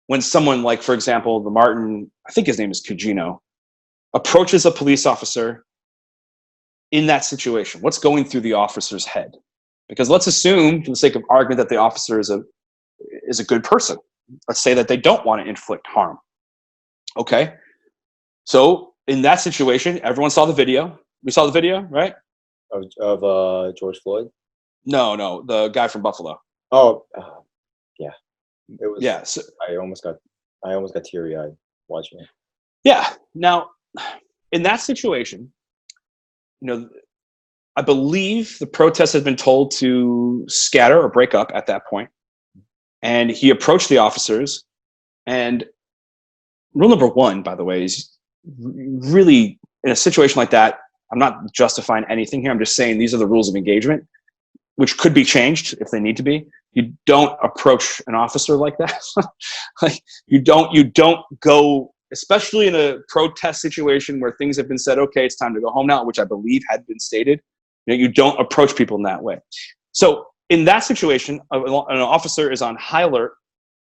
when someone like, for example, the Martin, I think his name is Cugino, approaches a police officer in that situation? What's going through the officer's head? Because let's assume, for the sake of argument, that the officer is a good person. Let's say that they don't want to inflict harm. Okay. So in that situation, everyone saw the video. We saw the video, right? Of George Floyd? No, the guy from Buffalo. Oh, yeah. It was. Yeah. So, I almost got teary-eyed watching it. yeah. Now, in that situation, I believe the protest had been told to scatter or break up at that point. And he approached the officers. And rule number one, by the way, is really in a situation like that, I'm not justifying anything here. I'm just saying these are the rules of engagement, which could be changed if they need to be. You don't approach an officer like that. Like you don't go, especially in a protest situation where things have been said, okay, it's time to go home now, which I believe had been stated. You don't approach people in that way. So in that situation, an officer is on high alert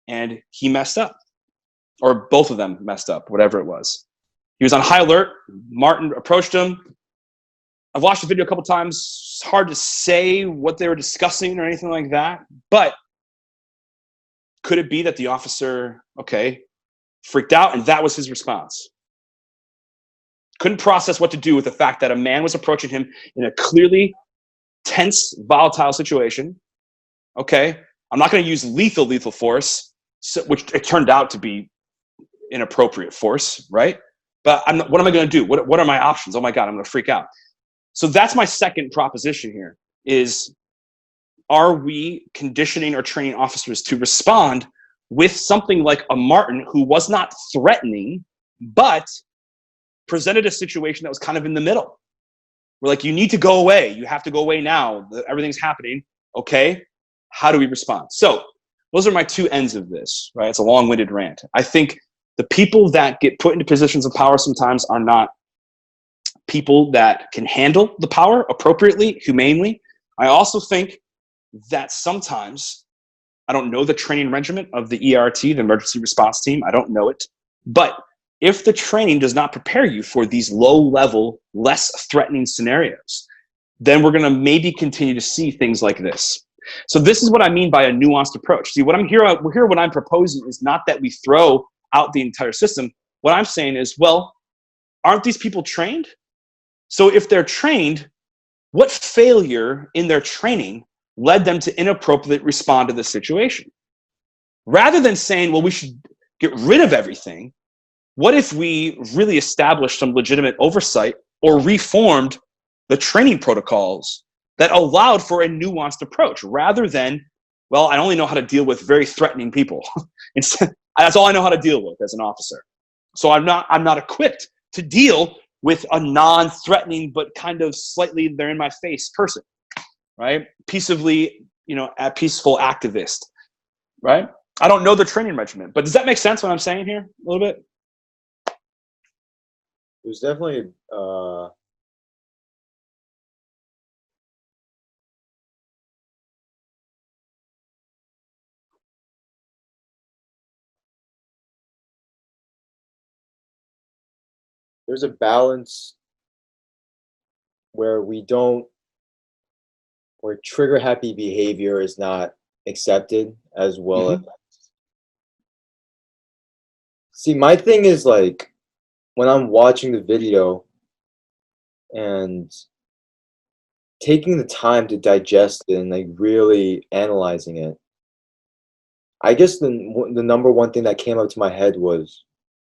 and he messed up, or both of them messed up, whatever it was. He was on high alert. Martin approached him. I've watched the video a couple times. It's hard to say what they were discussing or anything like that. But could it be that the officer, freaked out and that was his response? Couldn't process what to do with the fact that a man was approaching him in a clearly tense, volatile situation. Okay, I'm not going to use lethal force, which it turned out to be inappropriate force, right? But what am I going to do? What are my options? Oh my God, I'm going to freak out. So that's my second proposition here is, are we conditioning or training officers to respond with something like a Martin who was not threatening, but presented a situation that was kind of in the middle? We're like, you need to go away. You have to go away now. Everything's happening. Okay, how do we respond? So those are my two ends of this, right? It's a long-winded rant. I think the people that get put into positions of power sometimes are not people that can handle the power appropriately, humanely. I also think that sometimes, I don't know the training regimen of the ERT, the emergency response team. I don't know it. But if the training does not prepare you for these low-level, less threatening scenarios, then we're going to maybe continue to see things like this. So this is what I mean by a nuanced approach. See, what I'm proposing is not that we throw out the entire system. What I'm saying is, well, aren't these people trained? So if they're trained, what failure in their training led them to inappropriately respond to the situation? Rather than saying, well, we should get rid of everything, what if we really established some legitimate oversight or reformed the training protocols that allowed for a nuanced approach rather than, well, I only know how to deal with very threatening people. That's all I know how to deal with as an officer. So I'm not equipped to deal with a non-threatening but kind of slightly they're in my face person, right? Peaceably, a peaceful activist, right? I don't know the training regimen, but does that make sense what I'm saying here a little bit? There's definitely there's a balance where where trigger happy behavior is not accepted as well as. See, my thing is like when I'm watching the video and taking the time to digest it and like really analyzing it, I guess the number one thing that came up to my head was,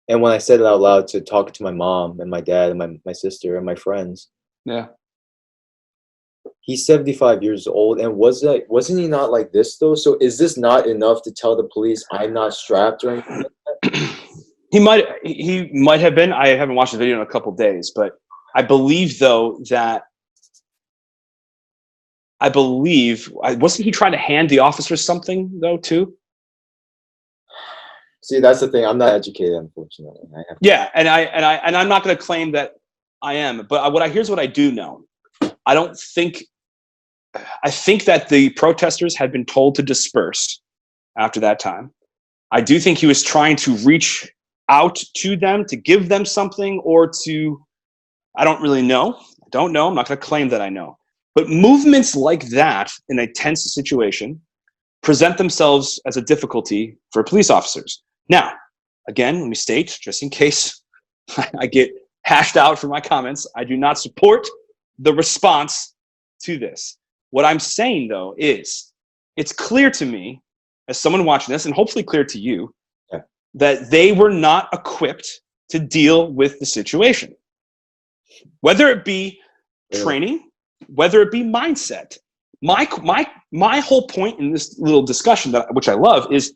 and when I said it out loud to talk to my mom and my dad and my sister and my friends, Yeah. he's 75 years old, and wasn't he not like this though? So is this not enough to tell the police I'm not strapped or anything? He might have been. I haven't watched the video in a couple days, but I believe though that wasn't he trying to hand the officer something though too? See, that's the thing. I'm not educated, unfortunately. Yeah, and I'm not going to claim that I am, but here's what I do know. I think that the protesters had been told to disperse after that time. I do think he was trying to reach out to them to give them something, or I don't really know. I don't know. I'm not going to claim that I know. But movements like that in a tense situation present themselves as a difficulty for police officers. Now, again, let me state, just in case I get hashed out for my comments, I do not support the response to this. What I'm saying, though, is it's clear to me, as someone watching this, and hopefully clear to you, that they were not equipped to deal with the situation. Whether it be training, whether it be mindset. My whole point in this little discussion, which I love, is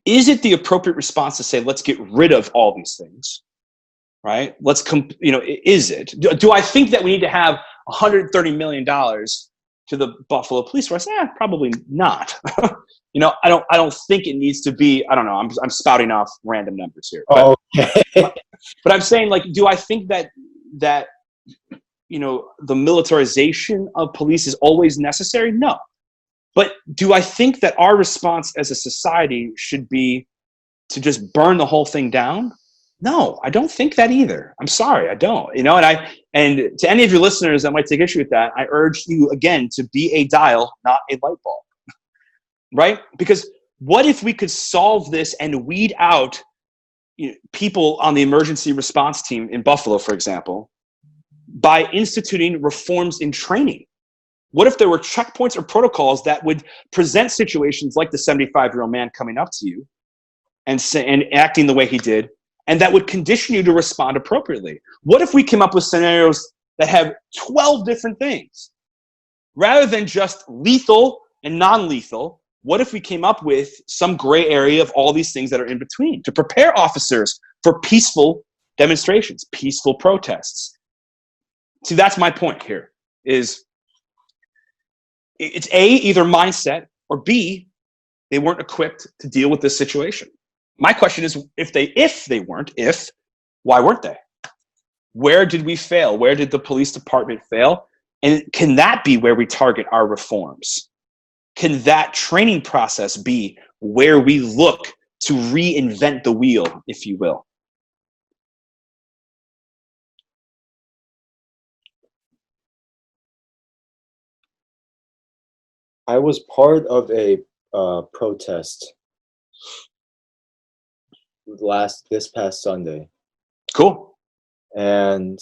it the appropriate response to say, let's get rid of all these things, right? Is it? Do I think that we need to have $130 million to the Buffalo Police Force? Probably not. I don't think it needs to be. I don't know. I'm spouting off random numbers here. But, but I'm saying, like, do I think that the militarization of police is always necessary? No. But do I think that our response as a society should be to just burn the whole thing down? No, I don't think that either. I'm sorry, I don't. And to any of your listeners that might take issue with that, I urge you again to be a dial, not a light bulb. Right? Because what if we could solve this and weed out people on the emergency response team in Buffalo, for example, by instituting reforms in training? What if there were checkpoints or protocols that would present situations like the 75-year-old man coming up to you and acting the way he did, and that would condition you to respond appropriately? What if we came up with scenarios that have 12 different things? Rather than just lethal and non-lethal, what if we came up with some gray area of all these things that are in between to prepare officers for peaceful demonstrations, peaceful protests? See, that's my point here, is it's A, either mindset, or B, they weren't equipped to deal with this situation. My question is, why weren't they? Where did we fail? Where did the police department fail? And can that be where we target our reforms? Can that training process be where we look to reinvent the wheel, if you will? I was part of a protest this past Sunday. Cool. And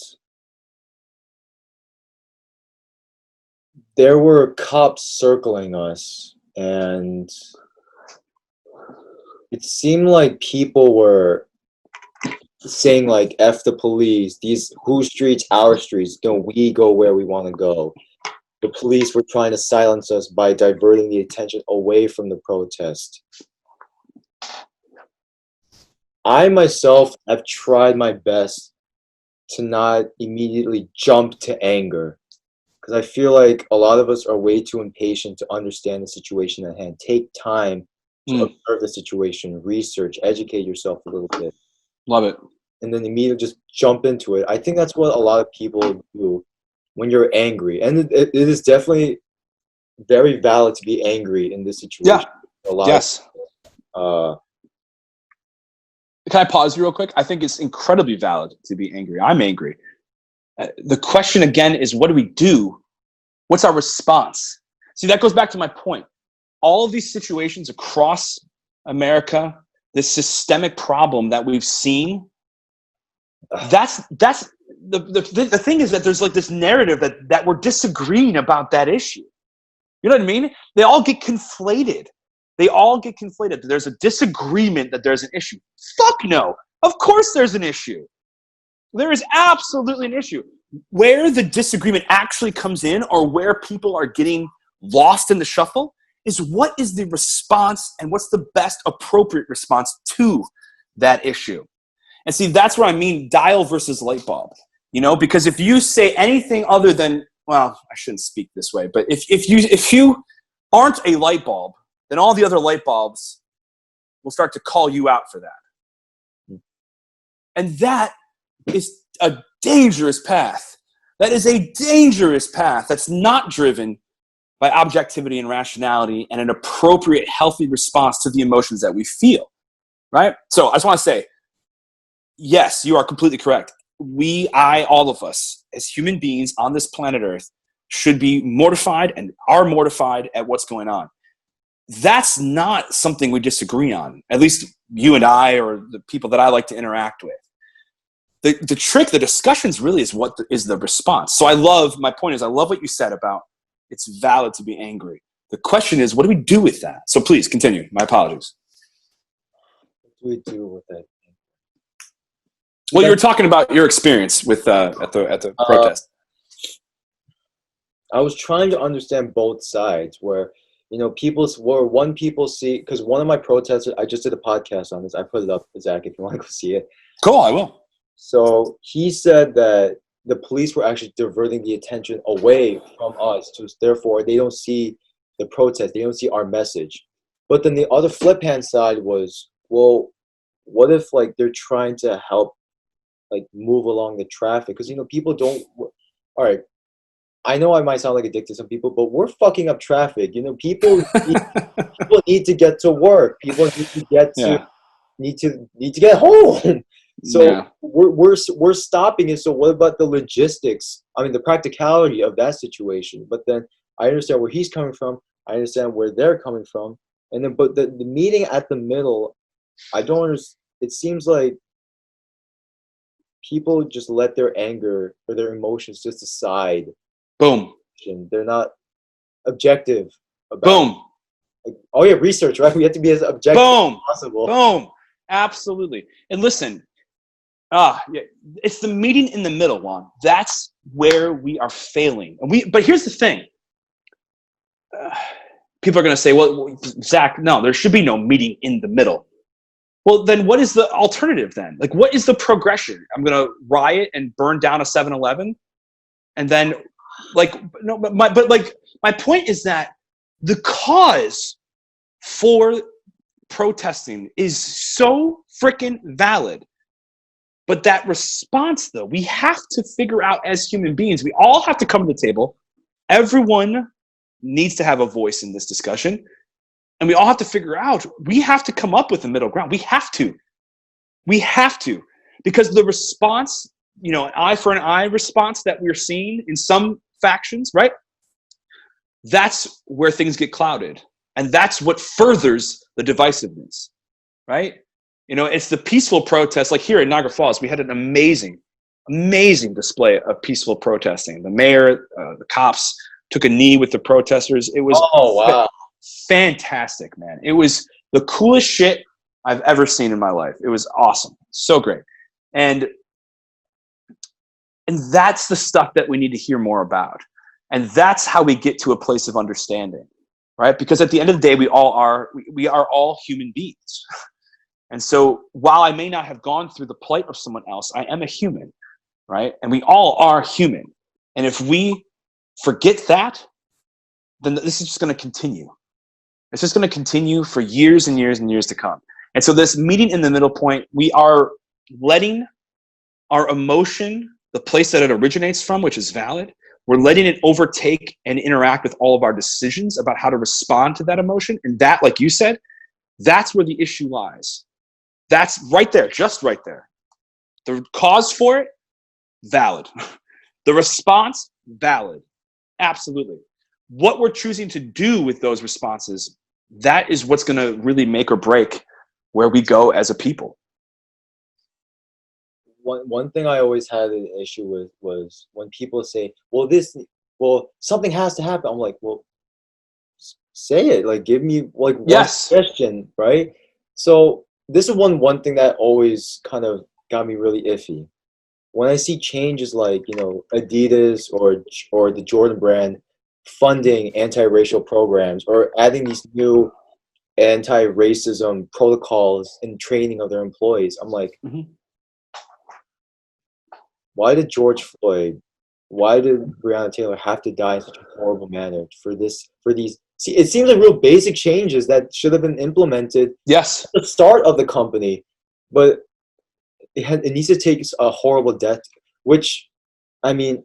there were cops circling us, and it seemed like people were saying, like, F the police, these whose streets, our streets, don't we go where we want to go. The police were trying to silence us by diverting the attention away from the protest. I myself have tried my best to not immediately jump to anger, because I feel like a lot of us are way too impatient to understand the situation at hand. Take time to observe the situation, research, educate yourself a little bit. Love it. And then immediately just jump into it. I think that's what a lot of people do when you're angry. And it is definitely very valid to be angry in this situation. Yeah. Yes. Can I pause you real quick? I think it's incredibly valid to be angry. I'm angry. The question again is, what do we do? What's our response? See, that goes back to my point. All of these situations across America, this systemic problem that we've seen, that's the thing, is that there's like this narrative that we're disagreeing about that issue. You know what I mean? They all get conflated. They all get conflated. There's a disagreement that there's an issue. Fuck no. Of course there's an issue. There is absolutely an issue. Where the disagreement actually comes in, or where people are getting lost in the shuffle, is what is the response and what's the best appropriate response to that issue. And see, that's what I mean, dial versus light bulb. Because if you say anything other than, well, I shouldn't speak this way, but if you aren't a light bulb, then all the other light bulbs will start to call you out for that. And that is a dangerous path. That is a dangerous path that's not driven by objectivity and rationality and an appropriate, healthy response to the emotions that we feel, right? So I just want to say, yes, you are completely correct. All of us, as human beings on this planet Earth, should be mortified and are mortified at what's going on. That's not something we disagree on, at least you and I, or the people that I like to interact with. The trick, the discussions really is what is the response. So my point is, I love what you said about it's valid to be angry. The question is, what do we do with that? So please continue. My apologies. What do we do with it? Well, you were talking about your experience with at the protest. I was trying to understand both sides, where people see, because one of my protesters, I just did a podcast on this. I put it up, Zach, if you want to go see it. Cool, I will. So he said that the police were actually diverting the attention away from us, so therefore they don't see the protest, they don't see our message. But then the other flip hand side was, well, what if they're trying to help move along the traffic? Because people don't. All right, I know I might sound like a dick to some people, but we're fucking up traffic. People need to get to work. People need to get to need to get home. So we're stopping it. So what about the logistics? I mean, the practicality of that situation. But then I understand where he's coming from. I understand where they're coming from. And then, but the meeting at the middle, I don't understand. It seems like people just let their anger or their emotions just aside. Boom. They're not objective about. Boom. Oh yeah, research, right? We have to be as objective as possible. Boom. Absolutely. And listen, it's the meeting in the middle, Juan. That's where we are failing. But here's the thing. People are going to say, well, Zach, no, there should be no meeting in the middle. Well, then what is the alternative then? What is the progression? I'm going to riot and burn down a 7-Eleven? And then, no, but my point is that the cause for protesting is so freaking valid. But that response, though, we have to figure out as human beings. We all have to come to the table. Everyone needs to have a voice in this discussion. And we all have to figure out, we have to come up with a middle ground. We have to. Because the response, an eye for an eye response that we're seeing in some factions, right? That's where things get clouded. And that's what furthers the divisiveness, right? It's the peaceful protest. Like here in Niagara Falls, we had an amazing display of peaceful protesting. The mayor, the cops took a knee with the protesters. It was fantastic, man. It was the coolest shit I've ever seen in my life. It was awesome. So great. And that's the stuff that we need to hear more about. And that's how we get to a place of understanding, right? Because at the end of the day, we are all human beings. And so while I may not have gone through the plight of someone else, I am a human, right? And we all are human. And if we forget that, then this is just going to continue. It's just going to continue for years and years and years to come. And so this meeting in the middle point, we are letting our emotion, the place that it originates from, which is valid, we're letting it overtake and interact with all of our decisions about how to respond to that emotion. And that, like you said, that's where the issue lies. That's right there, just right there. The cause for it, valid. The response, valid. Absolutely. What we're choosing to do with those responses, that is what's going to really make or break where we go as a people. One thing I always had an issue with was when people say, well, something has to happen. I'm like, well, say it. Like, give me like one Yes. suggestion, right? So this is one thing that always kind of got me really iffy. When I see changes like, you know, Adidas or the Jordan brand funding anti-racial programs or adding these new anti-racism protocols and training of their employees, I'm like, Mhm. why did George Floyd, why did Breonna Taylor have to die in such a horrible manner for this, for these? See, it seems like real basic changes that should have been implemented at Yes. the start of the company, but it needs to take a horrible death, which, I mean,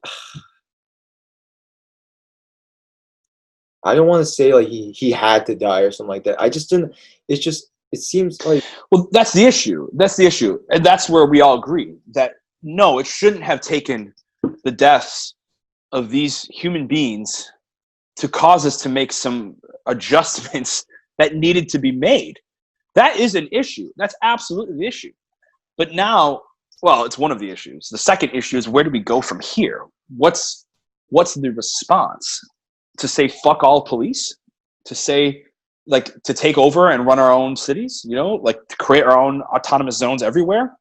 I don't want to say like he had to die or something like that. I just didn't. It's just it seems like Well, that's the issue. That's the issue. And that's where we all agree that no, it shouldn't have taken the deaths of these human beings to cause us to make some adjustments that needed to be made. That is an issue. That's absolutely the issue. But now, well, it's one of the issues. The second issue is where do we go from here? What's the response? To say fuck all police? To say like to take over and run our own cities, you know, like to create our own autonomous zones everywhere?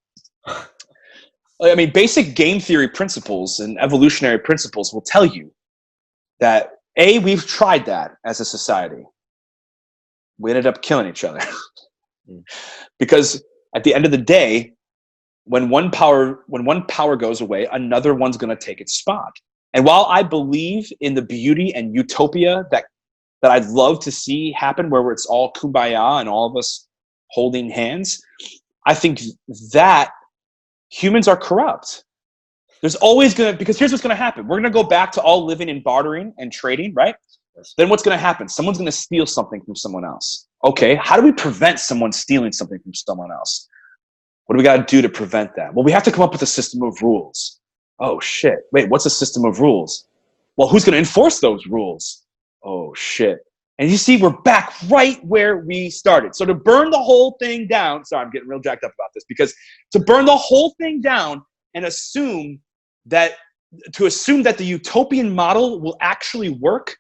I mean, basic game theory principles and evolutionary principles will tell you that we've tried that as a society. We ended up killing each other. Because at the end of the day, when one power goes away, another one's going to take its spot. And while I believe in the beauty and utopia that I'd love to see happen, where it's all kumbaya and all of us holding hands, I think that humans are corrupt. There's always going to, because here's what's going to happen. We're going to go back to all living in bartering and trading, right? Then what's going to happen? Someone's going to steal something from someone else. Okay, how do we prevent someone stealing something from someone else? What do we got to do to prevent that? Well, we have to come up with a system of rules. Oh, shit. Wait, what's a system of rules? Well, who's going to enforce those rules? Oh, shit. And you see, we're back right where we started. So to burn the whole thing down, sorry, I'm getting real jacked up about this, because to burn the whole thing down and assume that the utopian model will actually work,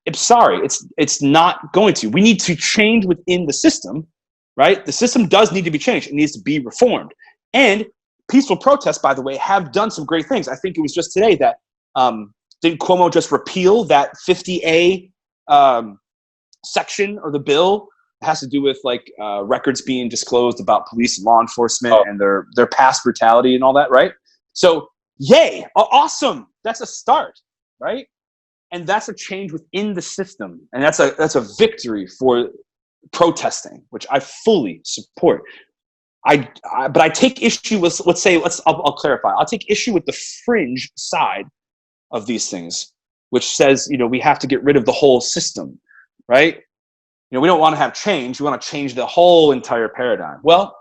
I'm sorry, it's not going to. We need to change within the system, right? The system does need to be changed. It needs to be reformed. And peaceful protests, by the way, have done some great things. I think it was just today that didn't Cuomo just repeal that 50A section of the bill? It has to do with like records being disclosed about police and law enforcement and their past brutality and all that, right? So, yay, awesome. That's a start, right? And that's a change within the system, and that's a victory for protesting, which I fully support. But I take issue with, I'll clarify. I'll take issue with the fringe side of these things, which says, you know, we have to get rid of the whole system, right? You know, we don't want to have change. We want to change the whole entire paradigm. Well,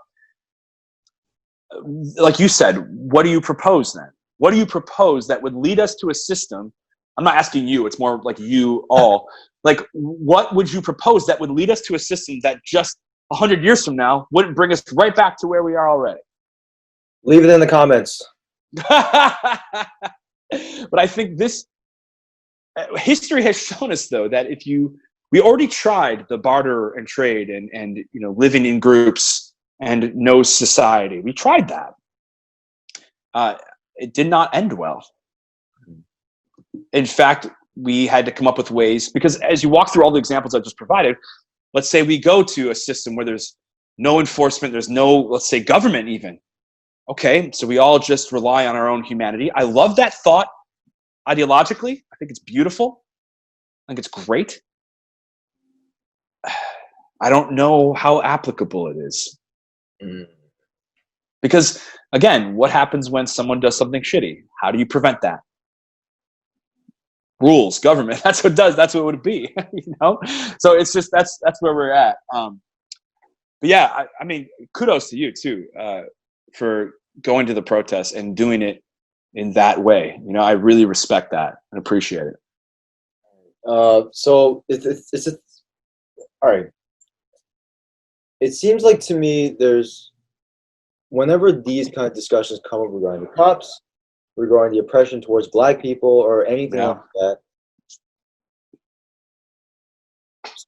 like you said, what do you propose then? What do you propose that would lead us to a system? I'm not asking you, it's more like you all. Like, what would you propose that would lead us to a system that just 100 years from now wouldn't bring us right back to where we are already? Leave it in the comments. But I think this history has shown us, though, that we already tried the barter and trade and you know, living in groups and no society. We tried that. It did not end well. In fact, we had to come up with ways, because as you walk through all the examples I just provided, let's say we go to a system where there's no enforcement, there's no, let's say, government even. Okay, so we all just rely on our own humanity. I love that thought ideologically. I think it's beautiful. I think it's great. I don't know how applicable it is. Because, again, what happens when someone does something shitty? How do you prevent that? Rules, government, that's what it does. That's what it would be, you know? So it's just, that's where we're at. But yeah, I mean, kudos to you too, for going to the protests and doing it in that way. You know, I really respect that and appreciate it. So it's all right. It seems like to me whenever these kind of discussions come up regarding the cops, regarding the oppression towards Black people or anything like that,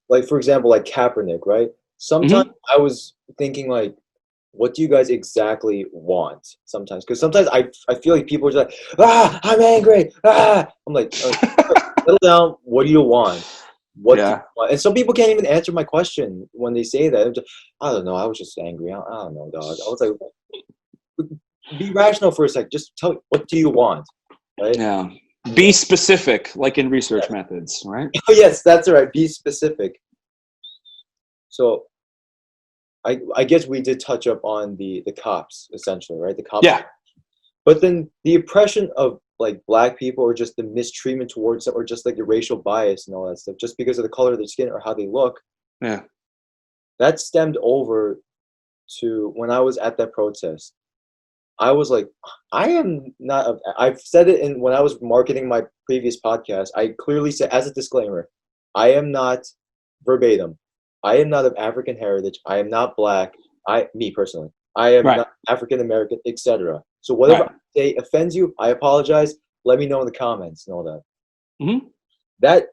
like for example, like Kaepernick, right? Sometimes I was thinking like, what do you guys exactly want? Sometimes, because sometimes I feel like people are just like, I'm angry, I'm like, settle down. What do you want? What do you want? And some people can't even answer my question when they say that. I don't know. I was just angry. I don't know, dog. I was like, be rational for a sec. Just tell me, what do you want, right? Yeah. Be specific, like in research methods, right? Oh yes, that's right. Be specific. So I guess we did touch up on the cops essentially, right? The cops. Yeah. But then the oppression of like black people, or just the mistreatment towards them, or just like the racial bias and all that stuff, just because of the color of their skin or how they look. Yeah. That stemmed over to when I was at that protest. I was like, I am not. I've said it when I was marketing my previous podcast. I clearly said as a disclaimer, I am not verbatim. I am not of African heritage. I am not black. Me personally, I am not African American, etc. So whatever I say offends you, I apologize. Let me know in the comments and all that. That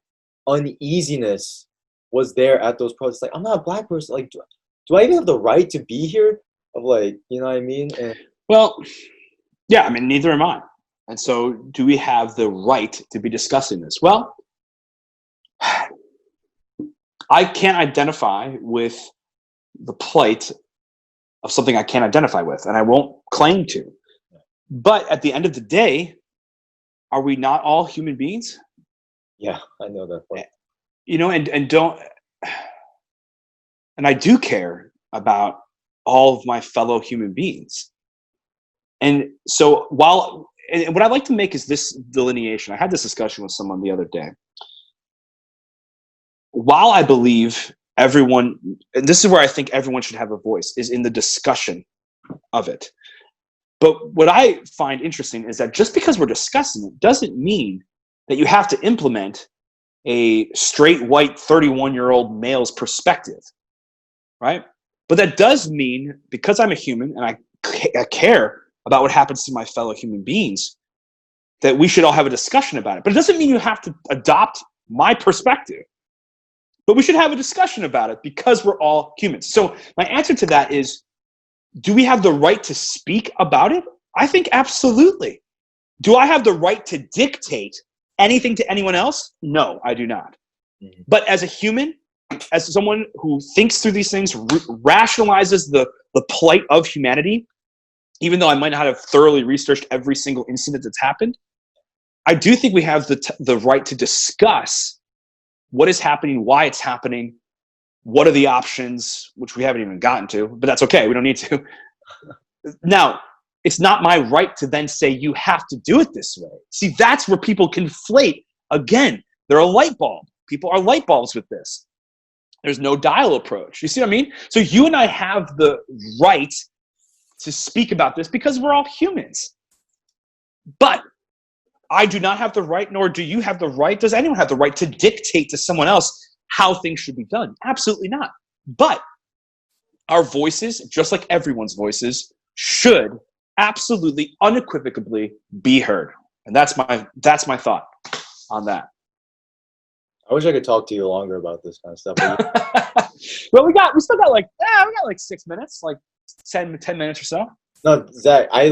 uneasiness was there at those protests. Like, I'm not a black person. Like, do I even have the right to be here? Of like, you know what I mean? And, well, yeah, I mean, neither am I. And so do we have the right to be discussing this? Well, I can't identify with the plight of something I can't identify with, and I won't claim to. But at the end of the day, are we not all human beings? Yeah, I know that part. You know, and don't, and I do care about all of my fellow human beings. And so and what I'd like to make is this delineation. I had this discussion with someone the other day. While I believe everyone, and this is where I think everyone should have a voice, is in the discussion of it. But what I find interesting is that just because we're discussing it doesn't mean that you have to implement a straight white 31-year-old male's perspective, right? But that does mean, because I'm a human and I care about what happens to my fellow human beings, that we should all have a discussion about it. But it doesn't mean you have to adopt my perspective. But we should have a discussion about it because we're all humans. So my answer to that is, do we have the right to speak about it? I think absolutely. Do I have the right to dictate anything to anyone else? No, I do not. But as a human, as someone who thinks through these things, rationalizes the plight of humanity, even though I might not have thoroughly researched every single incident that's happened, I do think we have the right to discuss what is happening, why it's happening, what are the options, which we haven't even gotten to, but that's okay. We don't need to. Now, it's not my right to then say you have to do it this way. See, that's where people conflate. Again, they're a light bulb. People are light bulbs with this. There's no dial approach. You see what I mean? So you and I have the right to speak about this because we're all humans. But I do not have the right, nor do you have the right. Does anyone have the right to dictate to someone else how things should be done? Absolutely not. But our voices, just like everyone's voices, should absolutely, unequivocally be heard. And that's my thought on that. I wish I could talk to you longer about this kind of stuff. Well, we still got like 6 minutes, like 10 minutes or so. No, Zach, I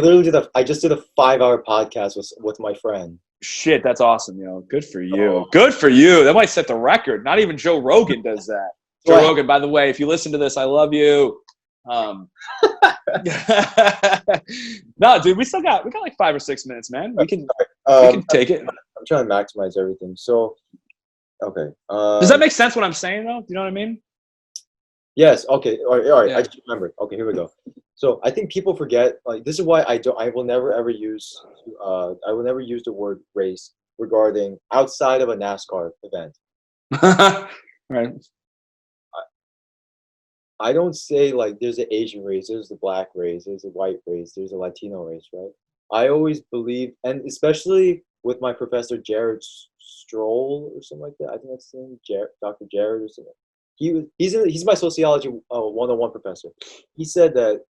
just did a 5-hour podcast with my friend. Shit, that's awesome, Good for you. Oh. Good for you. That might set the record. Not even Joe Rogan does that. Joe Rogan, by the way, if you listen to this, I love you. No, dude, we got like 5 or 6 minutes, man. We can take it. I'm trying to maximize everything. So, okay. Does that make sense what I'm saying, though? Do you know what I mean? Yes. Okay. All right. Yeah. I just remembered. Okay, here we go. So I think people forget. Like, this is why I will never ever use the word race regarding outside of a NASCAR event. Right. I don't say like there's an Asian race, there's the black race, there's a white race, there's a Latino race, right? I always believe, and especially with my professor Jared Stroll or something like that. I think that's his name, Dr. Jared or something. He's my sociology 101 professor. He said that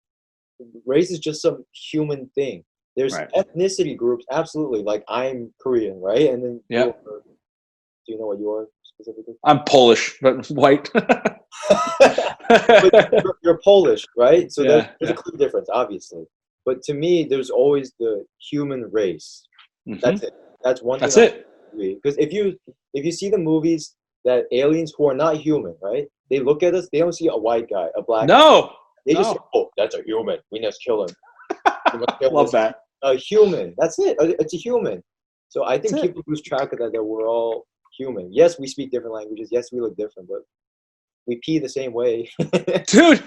race is just some human thing. There's ethnicity groups, absolutely. Like I'm Korean, right? And then you know what you are specifically? I'm Polish, but white. But you're Polish, right? So Yeah, there's a clear difference, obviously. But to me, there's always the human race. That's it. That's one thing That's it. I agree. Because if you see the movies that aliens who are not human, right? They look at us, they don't see a white guy, a black guy. No, They just no. say, oh, that's a human. We must kill him. We must kill Love this that. a human. That's it. It's a human. So I think That's it. people lose track of that we're all human. Yes, we speak different languages. Yes, we look different, but we pee the same way. Dude,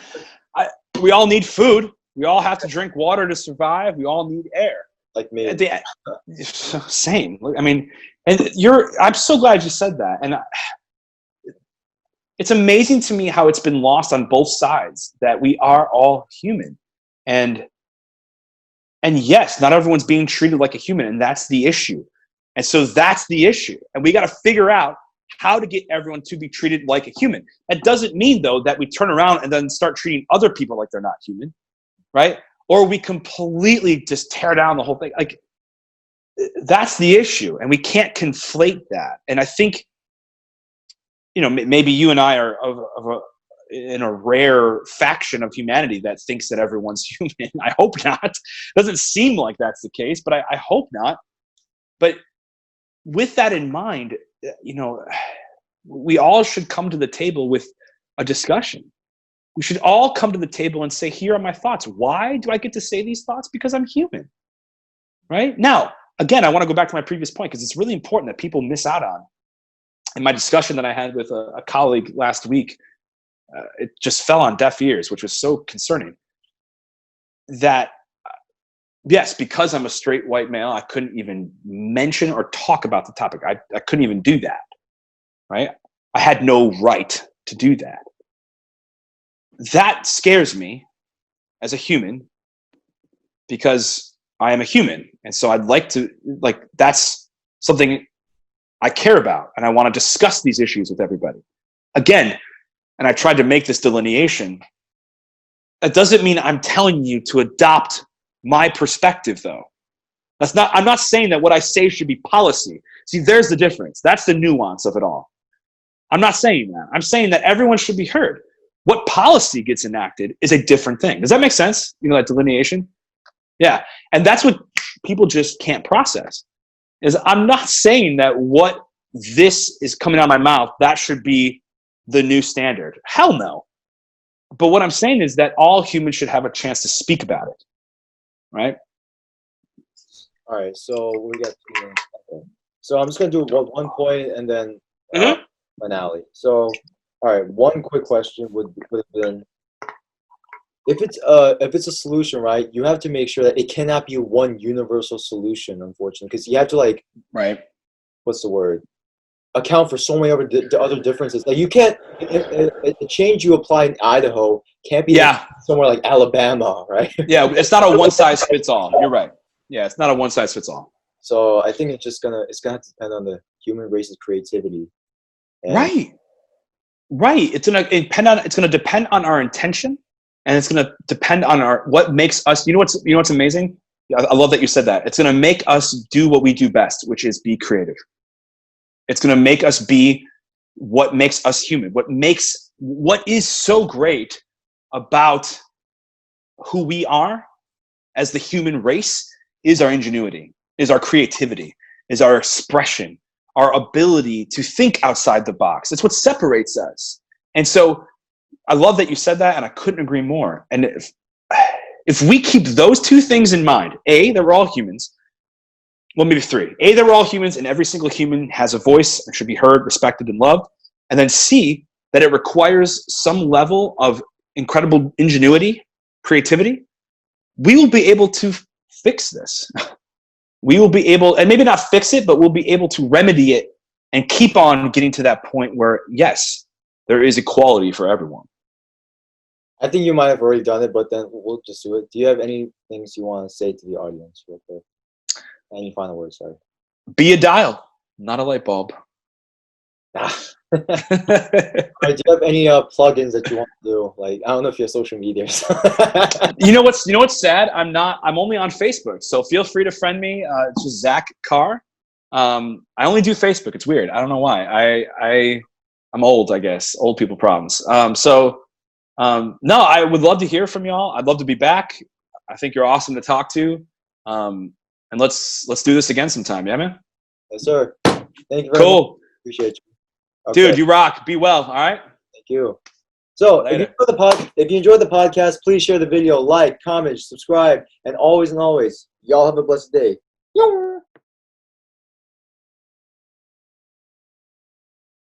we all need food. We all have to drink water to survive. We all need air. Like me. Same. I mean, I'm so glad you said that. And it's amazing to me how it's been lost on both sides that we are all human. And yes, not everyone's being treated like a human, and that's the issue. And so that's the issue. And we got to figure out how to get everyone to be treated like a human. That doesn't mean, though, that we turn around and then start treating other people like they're not human, right? Or we completely just tear down the whole thing. Like, that's the issue, and we can't conflate that. And I think, maybe you and I are in a rare faction of humanity that thinks that everyone's human. I hope not. Doesn't seem like that's the case, but I hope not. But with that in mind, we all should come to the table with a discussion. We should all come to the table and say, here are my thoughts. Why do I get to say these thoughts? Because I'm human, right? Now, again, I want to go back to my previous point because it's really important that people miss out on. In my discussion that I had with a colleague last week, it just fell on deaf ears, which was so concerning. That, yes, because I'm a straight white male, I couldn't even mention or talk about the topic. I couldn't even do that, right? I had no right to do that. That scares me as a human because I am a human. And so I'd like to, that's something I care about. And I want to discuss these issues with everybody. Again, and I tried to make this delineation, that doesn't mean I'm telling you to adopt my perspective, though. I'm not saying that what I say should be policy. See, there's the difference. That's the nuance of it all. I'm not saying that. I'm saying that everyone should be heard. What policy gets enacted is a different thing. Does that make sense? That delineation? Yeah. And that's what people just can't process. Is I'm not saying that what this is coming out of my mouth, that should be the new standard. Hell no. But what I'm saying is that all humans should have a chance to speak about it. Right? All right. So we got 2 minutes. Okay. So I'm just going to do one point and then finale. So, all right. One quick question would have been, if it's a solution, right, you have to make sure that it cannot be one universal solution, unfortunately, because you have to right. What's the word? Account for so many other differences. Like you can't, the change you apply in Idaho can't be somewhere like Alabama, right? Yeah, it's not a one size fits all. You're right. Yeah, it's not a one size fits all. So I think it's gonna have to depend on the human race's creativity. Right. It's gonna depend on our intention, and it's gonna depend on what makes us. You know what's amazing? I love that you said that. It's gonna make us do what we do best, which is be creative. It's going to make us be what makes us human. What is so great about who we are as the human race is our ingenuity, is our creativity, is our expression, our ability to think outside the box. It's what separates us. And so I love that you said that, and I couldn't agree more. And if we keep those two things in mind, A, that we're all humans, well, maybe 3. A, that we're all humans and every single human has a voice and should be heard, respected, and loved. And then C, that it requires some level of incredible ingenuity, creativity. We will be able to fix this. We will be able, and maybe not fix it, but we'll be able to remedy it and keep on getting to that point where, yes, there is equality for everyone. I think you might have already done it, but then we'll just do it. Do you have any things you want to say to the audience real quick? Any final words, sorry. Be a dial, not a light bulb. All right, do you have any plugins that you want to do? Like, I don't know if you have social media. You know what's sad? I'm only on Facebook, so feel free to friend me. It's just Zach Carr. I only do Facebook. It's weird. I don't know why. I'm old, I guess. Old people problems. No, I would love to hear from y'all. I'd love to be back. I think you're awesome to talk to. And let's do this again sometime. Yeah, man. Yes, sir. Thank you very much. Appreciate you. Okay. Dude, you rock. Be well. All right. Thank you. So if you enjoyed the podcast, please share the video, like, comment, subscribe, and always, y'all have a blessed day.